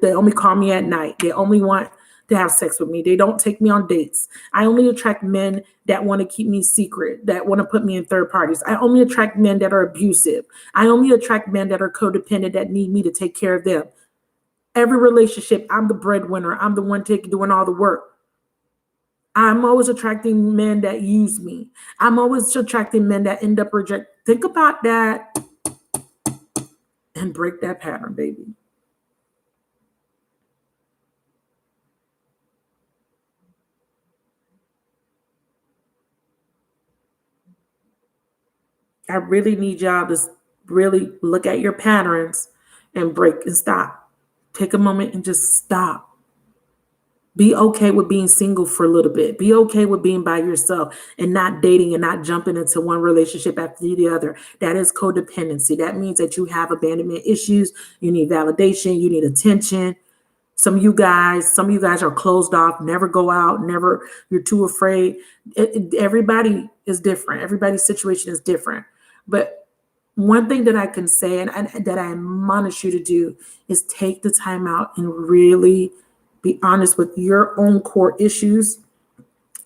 they only call me at night. They only want to have sex with me. They don't take me on dates. I only attract men that want to keep me secret, that want to put me in third parties. I only attract men that are abusive. I only attract men that are codependent, that need me to take care of them. Every relationship, I'm the breadwinner. I'm the one doing all the work. I'm always attracting men that use me. I'm always attracting men that end up rejecting. Think about that and break that pattern, baby. I really need y'all to really look at your patterns and break and stop. Take a moment and just stop. Be okay with being single for a little bit. Be okay with being by yourself and not dating and not jumping into one relationship after the other. That is codependency. That means that you have abandonment issues. You need validation. You need attention. Some of you guys are closed off, never go out, you're too afraid. Everybody is different. Everybody's situation is different. But one thing that I can say and that I admonish you to do is take the time out and really be honest with your own core issues.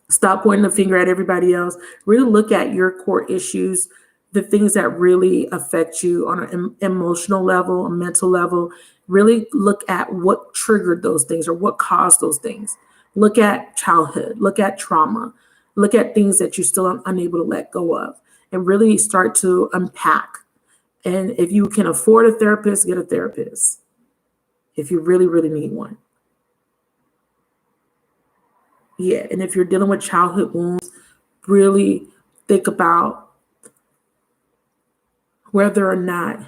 Stop pointing the finger at everybody else. Really look at your core issues, the things that really affect you on an emotional level, a mental level. Really look at what triggered those things or what caused those things. Look at childhood. Look at trauma. Look at things that you're still unable to let go of and really start to unpack. And if you can afford a therapist, get a therapist if you really, really need one. Yeah, and if you're dealing with childhood wounds, really think about whether or not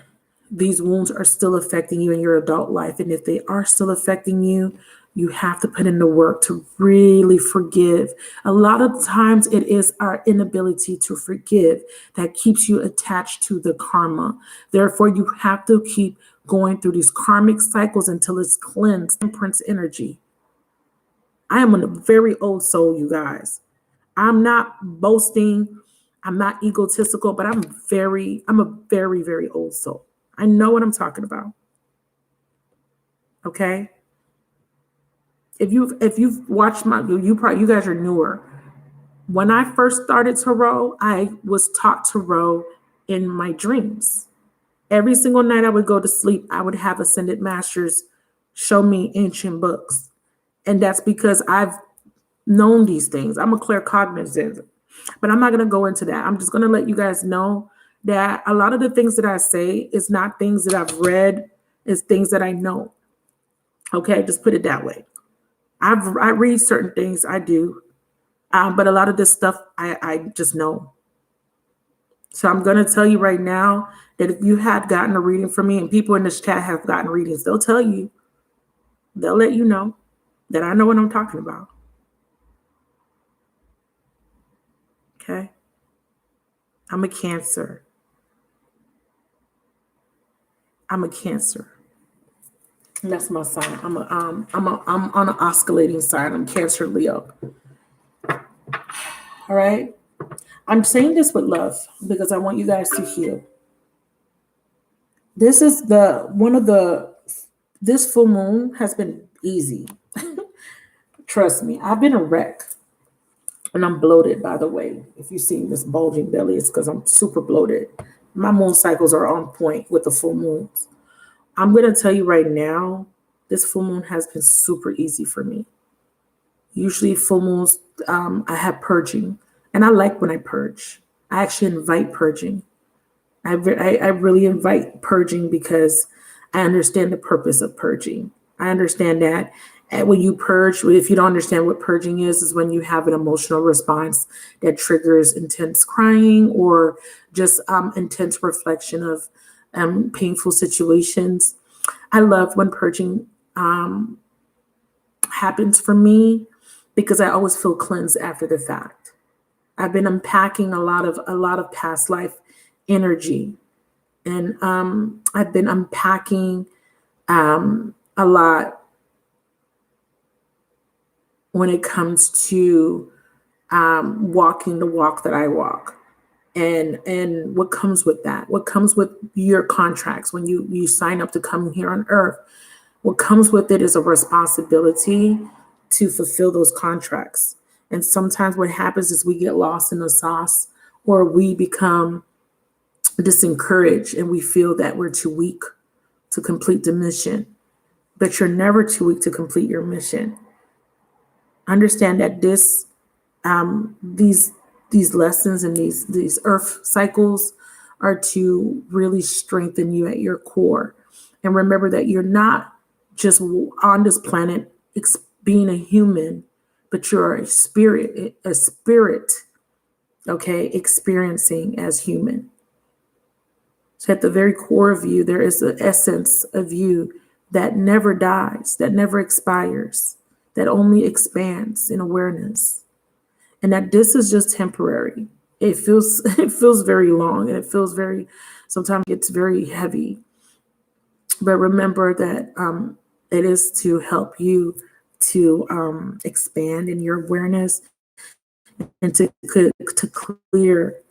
these wounds are still affecting you in your adult life. And if they are still affecting you, you have to put in the work to really forgive. A lot of times it is our inability to forgive that keeps you attached to the karma. Therefore, you have to keep going through these karmic cycles until it's cleansed. Temperance energy. I am a very old soul, you guys. I'm not boasting. I'm not egotistical, but I'm a very, very old soul. I know what I'm talking about. Okay. If you've watched you guys are newer. When I first started tarot, I was taught tarot in my dreams. Every single night I would go to sleep, I would have ascended masters show me ancient books. And that's because I've known these things. I'm a claircognizant, but I'm not going to go into that. I'm just going to let you guys know that a lot of the things that I say is not things that I've read, it's things that I know. Okay, just put it that way. I read certain things, I do, but a lot of this stuff I just know. So I'm going to tell you right now that if you had gotten a reading from me, and people in this chat have gotten readings, they'll tell you, they'll let you know that I know what I'm talking about. Okay. I'm a Cancer. I'm a Cancer. And that's my sign. I'm on an oscillating sign. I'm Cancer Leo. All right. I'm saying this with love because I want you guys to heal. This is this full moon has been easy. Trust me, I've been a wreck. And I'm bloated, by the way. If you see this bulging belly, it's because I'm super bloated. My moon cycles are on point with the full moons. I'm going to tell you right now, this full moon has been super easy for me. Usually full moons, I have purging. And I like when I purge. I actually invite purging. I really invite purging because I understand the purpose of purging. I understand that when you purge, if you don't understand what purging is when you have an emotional response that triggers intense crying or just intense reflection of painful situations. I love when purging happens for me because I always feel cleansed after the fact. I've been unpacking a lot of past life energy, and I've been unpacking a lot when it comes to walking the walk that I walk, and what comes with that, what comes with your contracts when you sign up to come here on earth. What comes with it is a responsibility to fulfill those contracts. And sometimes what happens is we get lost in the sauce, or we become disencouraged and we feel that we're too weak to complete the mission. But you're never too weak to complete your mission. Understand that these lessons and these earth cycles are to really strengthen you at your core. And remember that you're not just on this planet being a human, but you're a spirit, okay, experiencing as human. So at the very core of you, there is an essence of you that never dies, that never expires, that only expands in awareness. And that this is just temporary. It feels very long, and it feels sometimes it's very heavy. But remember that it is to help you to expand in your awareness and to clear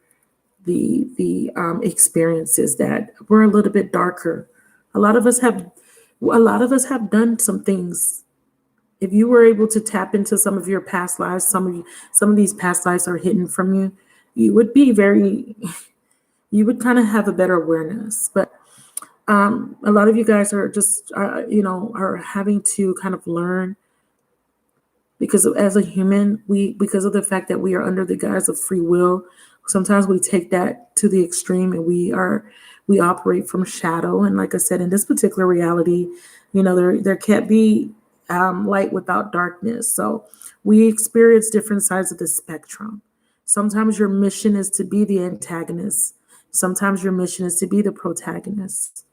the experiences that were a little bit darker. A lot of us have done some things. If you were able to tap into some of your past lives, some of these past lives are hidden from you, you would kind of have a better awareness. But a lot of you guys are just, are having to kind of learn because as a human, because of the fact that we are under the guise of free will, sometimes we take that to the extreme, and we operate from shadow. And like I said, in this particular reality, there can't be light without darkness. So we experience different sides of the spectrum. Sometimes your mission is to be the antagonist. Sometimes your mission is to be the protagonist.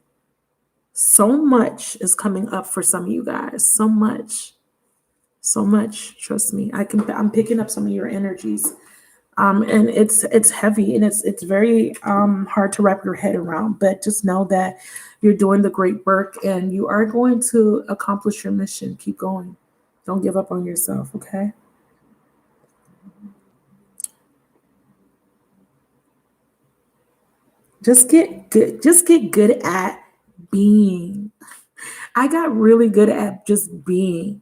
So much is coming up for some of you guys. So much. So much. Trust me. I'm picking up some of your energies. And it's heavy, and it's very hard to wrap your head around. But just know that you're doing the great work, and you are going to accomplish your mission. Keep going. Don't give up on yourself, okay? Just get good. Just get good at being. I got really good at just being,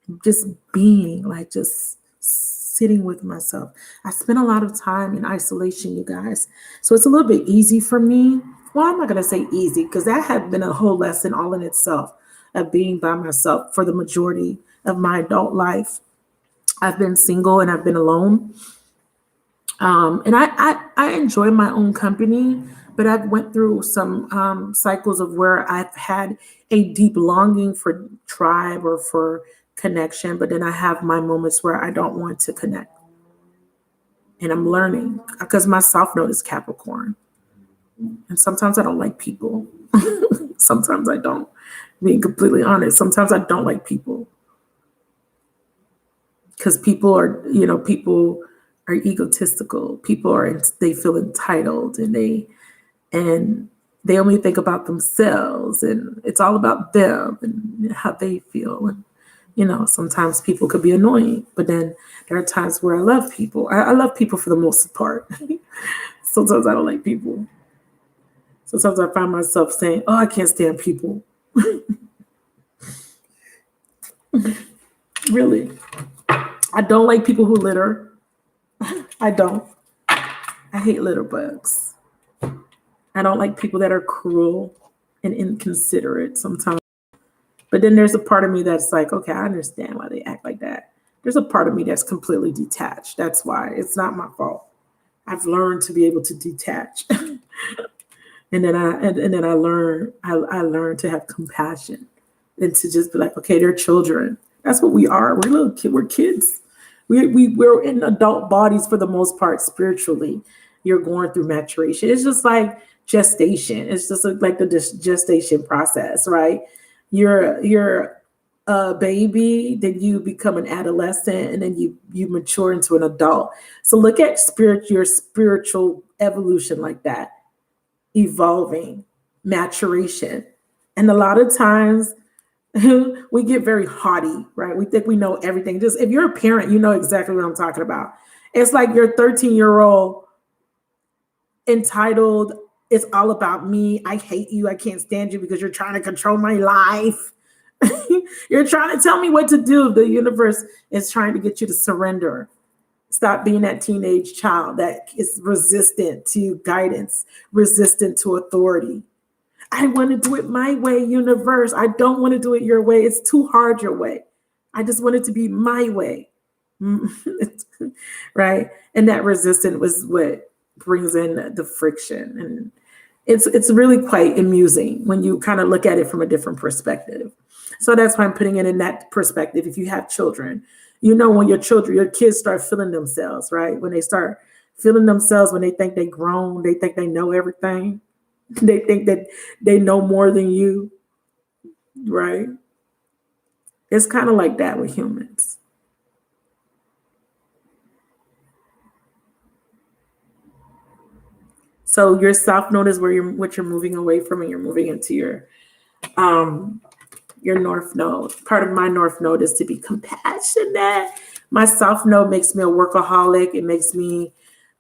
like just sitting with myself. I spent a lot of time in isolation, you guys. So it's a little bit easy for me. Well, I'm not going to say easy, because that had been a whole lesson all in itself, of being by myself for the majority of my adult life. I've been single and I've been alone. And I enjoy my own company, but I've went through some cycles of where I've had a deep longing for tribe or for connection, but then I have my moments where I don't want to connect. And I'm learning, because my South Node is Capricorn. And sometimes I don't like people. Sometimes I don't. Being completely honest, sometimes I don't like people. Because people are egotistical. They feel entitled, and they only think about themselves, and it's all about them and how they feel. And sometimes people could be annoying, but then there are times where I love people. I love people for the most part. Sometimes I don't like people. Sometimes I find myself saying, "Oh, I can't stand people." Really, I don't like people who litter. I don't. I hate litter bugs. I don't like people that are cruel and inconsiderate sometimes. But then there's a part of me that's like, okay, I understand why they act like that. There's a part of me that's completely detached. That's why it's not my fault. I've learned to be able to detach. And then I learn to have compassion, and to just be like, okay, they're children. That's what we are. We're kids. We're in adult bodies for the most part. Spiritually, you're going through maturation. It's just like gestation. It's just like the gestation process, right? You're a baby, then you become an adolescent, and then you mature into an adult. So look at your spiritual evolution like that, evolving, maturation. And a lot of times we get very haughty, right? We think we know everything. Just if you're a parent, you know exactly what I'm talking about. It's like your 13-year-old entitled, "It's all about me. I hate you. I can't stand you because you're trying to control my life." You're trying to tell me what to do. The universe is trying to get you to surrender. Stop being that teenage child that is resistant to guidance, resistant to authority. I want to do it my way, universe. I don't want to do it your way. It's too hard your way. I just want it to be my way. Right? And that resistance was what brings in the friction. And it's really quite amusing when you kind of look at it from a different perspective. So that's why I'm putting it in that perspective. If you have children, when your kids start feeling themselves, right? When they start feeling themselves, when they think they grown, they think they know everything. They think that they know more than you, right? It's kind of like that with humans. So your South Node is what you're moving away from, and you're moving into your North Node. Part of my North Node is to be compassionate. My South Node makes me a workaholic. It makes me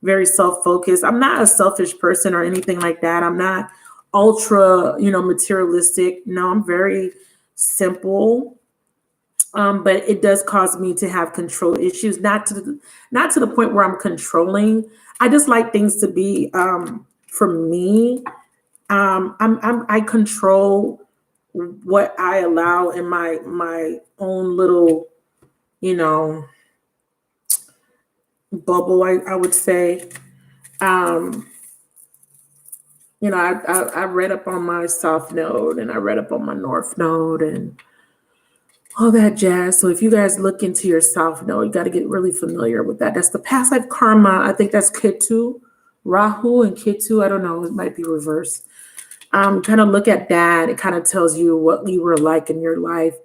very self-focused. I'm not a selfish person or anything like that. I'm not ultra, materialistic. No, I'm very simple. But it does cause me to have control issues, not to the point where I'm controlling. I just like things to be for me. I control what I allow in my own little you know, bubble, I would say. Um, I read up on my South Node and I read up on my North Node and all that jazz. So if you guys look into your South Node, you got to get really familiar with that. That's the past life karma. I think that's Ketu, Rahu and Ketu. I don't know. It might be reversed. Kind of look at that. It kind of tells you what you were like in your life.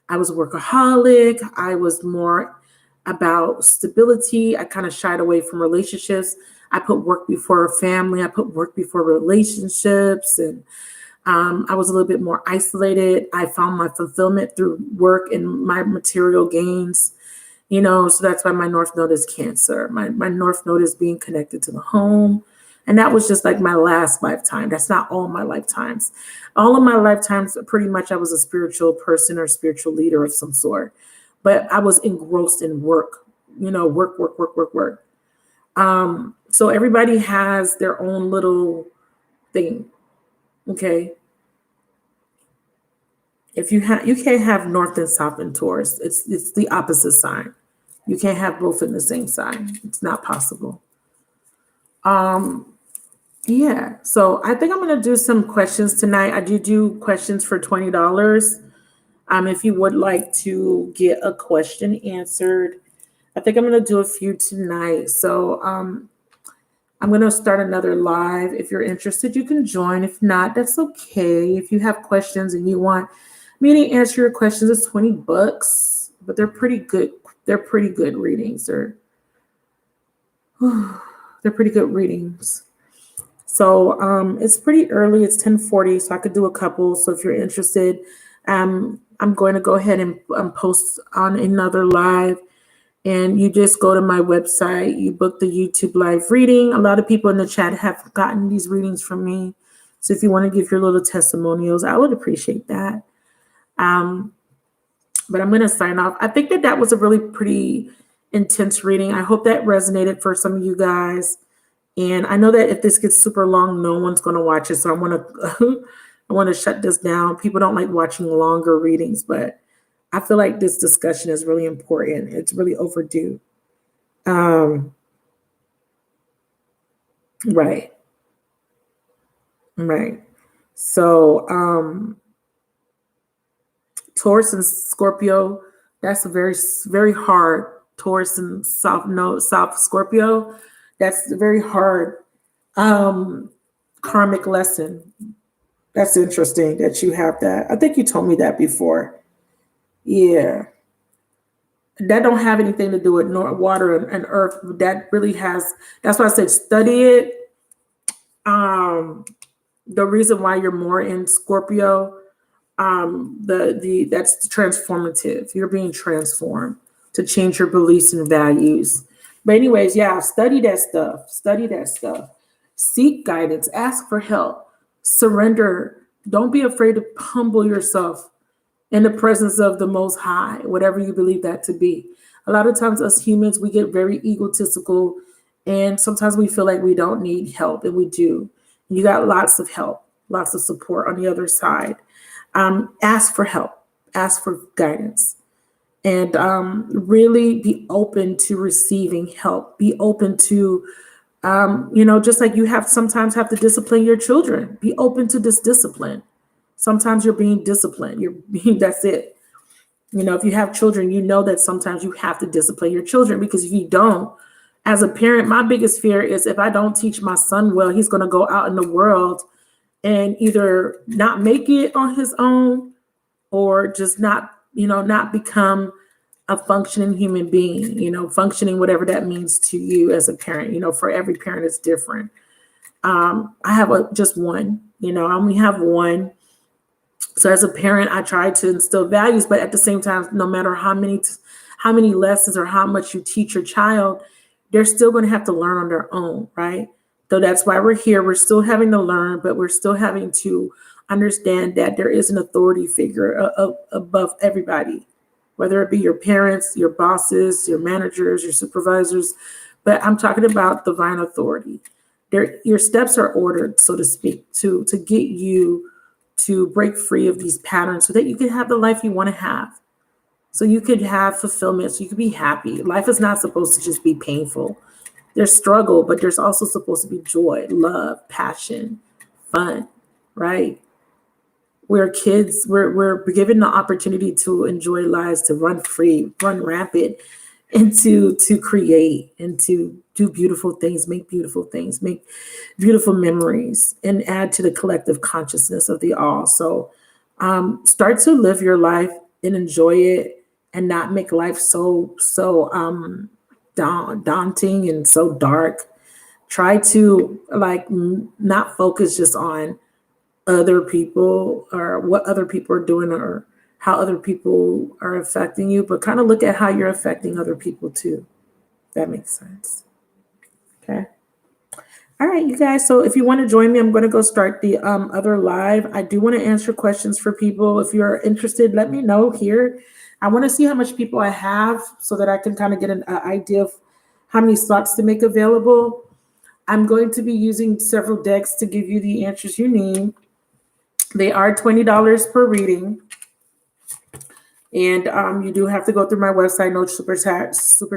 I was a workaholic. I was more about stability. I kind of shied away from relationships. I put work before family. I put work before relationships. And I was a little bit more isolated. I found my fulfillment through work and my material gains. So that's why my North Node is Cancer. My North Node is being connected to the home. And that was just like my last lifetime. That's not all my lifetimes. All of my lifetimes, pretty much I was a spiritual person or spiritual leader of some sort. But I was engrossed in work, work. So everybody has their own little thing. Okay. If you can't have North and South in Taurus. It's the opposite sign. You can't have both in the same sign. It's not possible. Yeah. So I think I'm gonna do some questions tonight. I do questions for $20. If you would like to get a question answered, I think I'm gonna do a few tonight. So I'm gonna start another live. If you're interested, you can join. If not, that's okay. If you have questions and you want me to answer your questions, it's $20, but they're pretty good. They're pretty good readings. They're pretty good readings. So it's pretty early. It's 10:40, so I could do a couple. So if you're interested, I'm going to go ahead and post on another live. And you just go to my website. You book the YouTube live reading. A lot of people in the chat have gotten these readings from me. So if you want to give your little testimonials, I would appreciate that. But I'm going to sign off. I think that was a really pretty intense reading. I hope that resonated for some of you guys. And I know that if this gets super long, no one's going to watch it. So I want to shut this down. People don't like watching longer readings, but I feel like this discussion is really important. It's really overdue. Right. So Taurus and Scorpio, that's a very, very hard. Taurus and South Scorpio, that's a very hard karmic lesson. That's interesting that you have that. I think you told me that before. Yeah. That don't have anything to do with water and earth. That really has, that's why I said study it. The reason why you're more in Scorpio, that's transformative. You're being transformed to change your beliefs and values. But anyways, yeah, study that stuff. Seek guidance, ask for help, surrender. Don't be afraid to humble yourself in the presence of the Most High, whatever you believe that to be. A lot of times us humans, we get very egotistical and sometimes we feel like we don't need help, and we do. You got lots of help, lots of support on the other side. Ask for help, ask for guidance, and really be open to receiving help. Be open to, just like you sometimes have to discipline your children. Be open to this discipline. Sometimes you're being disciplined. That's it. If you have children, you know that sometimes you have to discipline your children, because if you don't, as a parent, my biggest fear is if I don't teach my son well, he's going to go out in the world and either not make it on his own or just not become a functioning human being, functioning, whatever that means to you as a parent. For every parent, it's different. I have just one, I only have one. So as a parent, I try to instill values, but at the same time, no matter how many lessons or how much you teach your child, they're still going to have to learn on their own, right? So that's why we're here. We're still having to learn, but we're still having to understand that there is an authority figure above everybody, whether it be your parents, your bosses, your managers, your supervisors. But I'm talking about divine authority. Your steps are ordered, so to speak, to get you to break free of these patterns so that you can have the life you want to have. So you could have fulfillment, so you could be happy. Life is not supposed to just be painful. There's struggle, but there's also supposed to be joy, love, passion, fun, right? We're kids, we're given the opportunity to enjoy lives, to run free, run rampant, and to create and to do beautiful things, make beautiful memories, and add to the collective consciousness of the all. So start to live your life and enjoy it, and not make life so daunting and so dark. Try to not focus just on other people or what other people are doing or how other people are affecting you, but kind of look at how you're affecting other people too. That makes sense. Okay. All right, you guys. So if you want to join me, I'm going to go start the other live. I do want to answer questions for people. If you're interested, let me know here. I want to see how much people I have so that I can kind of get an idea of how many slots to make available. I'm going to be using several decks to give you the answers you need. They are $20 per reading. And you do have to go through my website, no super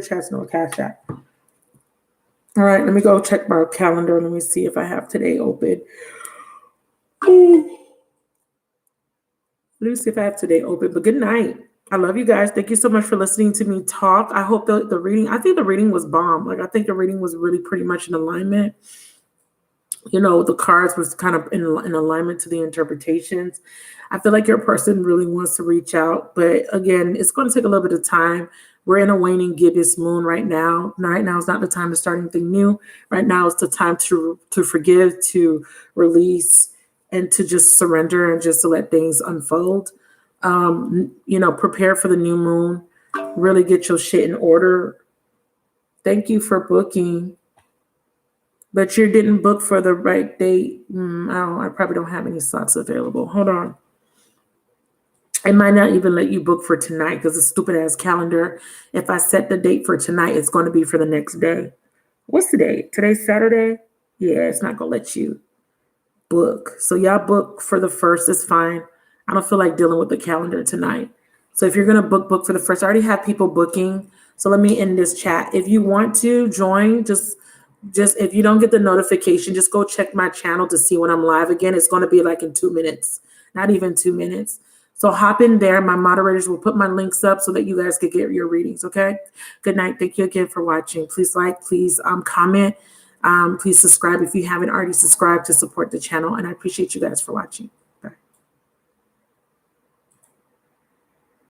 chats, no cash app. All right, let me go check my calendar. Let me see if I have today open. Let me see if I have today open. But good night. I love you guys. Thank you so much for listening to me talk. I hope the reading, I think the reading was bomb. I think the reading was really pretty much in alignment. The cards was kind of in alignment to the interpretations. I feel like your person really wants to reach out, but again, it's going to take a little bit of time. We're in a waning gibbous moon right now. Right now is not the time to start anything new. Right now is the time to forgive, to release, and to just surrender and just to let things unfold. Prepare for the new moon. Really get your shit in order. Thank you for booking. But you didn't book for the right date. I probably don't have any slots available. Hold on. It might not even let you book for tonight because it's a stupid ass calendar. If I set the date for tonight, it's going to be for the next day. What's the date? Today's Saturday? Yeah, it's not going to let you book. So y'all book for the first. It's fine. I don't feel like dealing with the calendar tonight. So if you're going to book for the first, I already have people booking. So let me end this chat. If you want to join, just if you don't get the notification, just go check my channel to see when I'm live again. It's going to be like in 2 minutes, not even 2 minutes. So hop in there. My moderators will put my links up so that you guys can get your readings. Okay. Good night. Thank you again for watching. Please please comment. Please subscribe if you haven't already subscribed to support the channel. And I appreciate you guys for watching.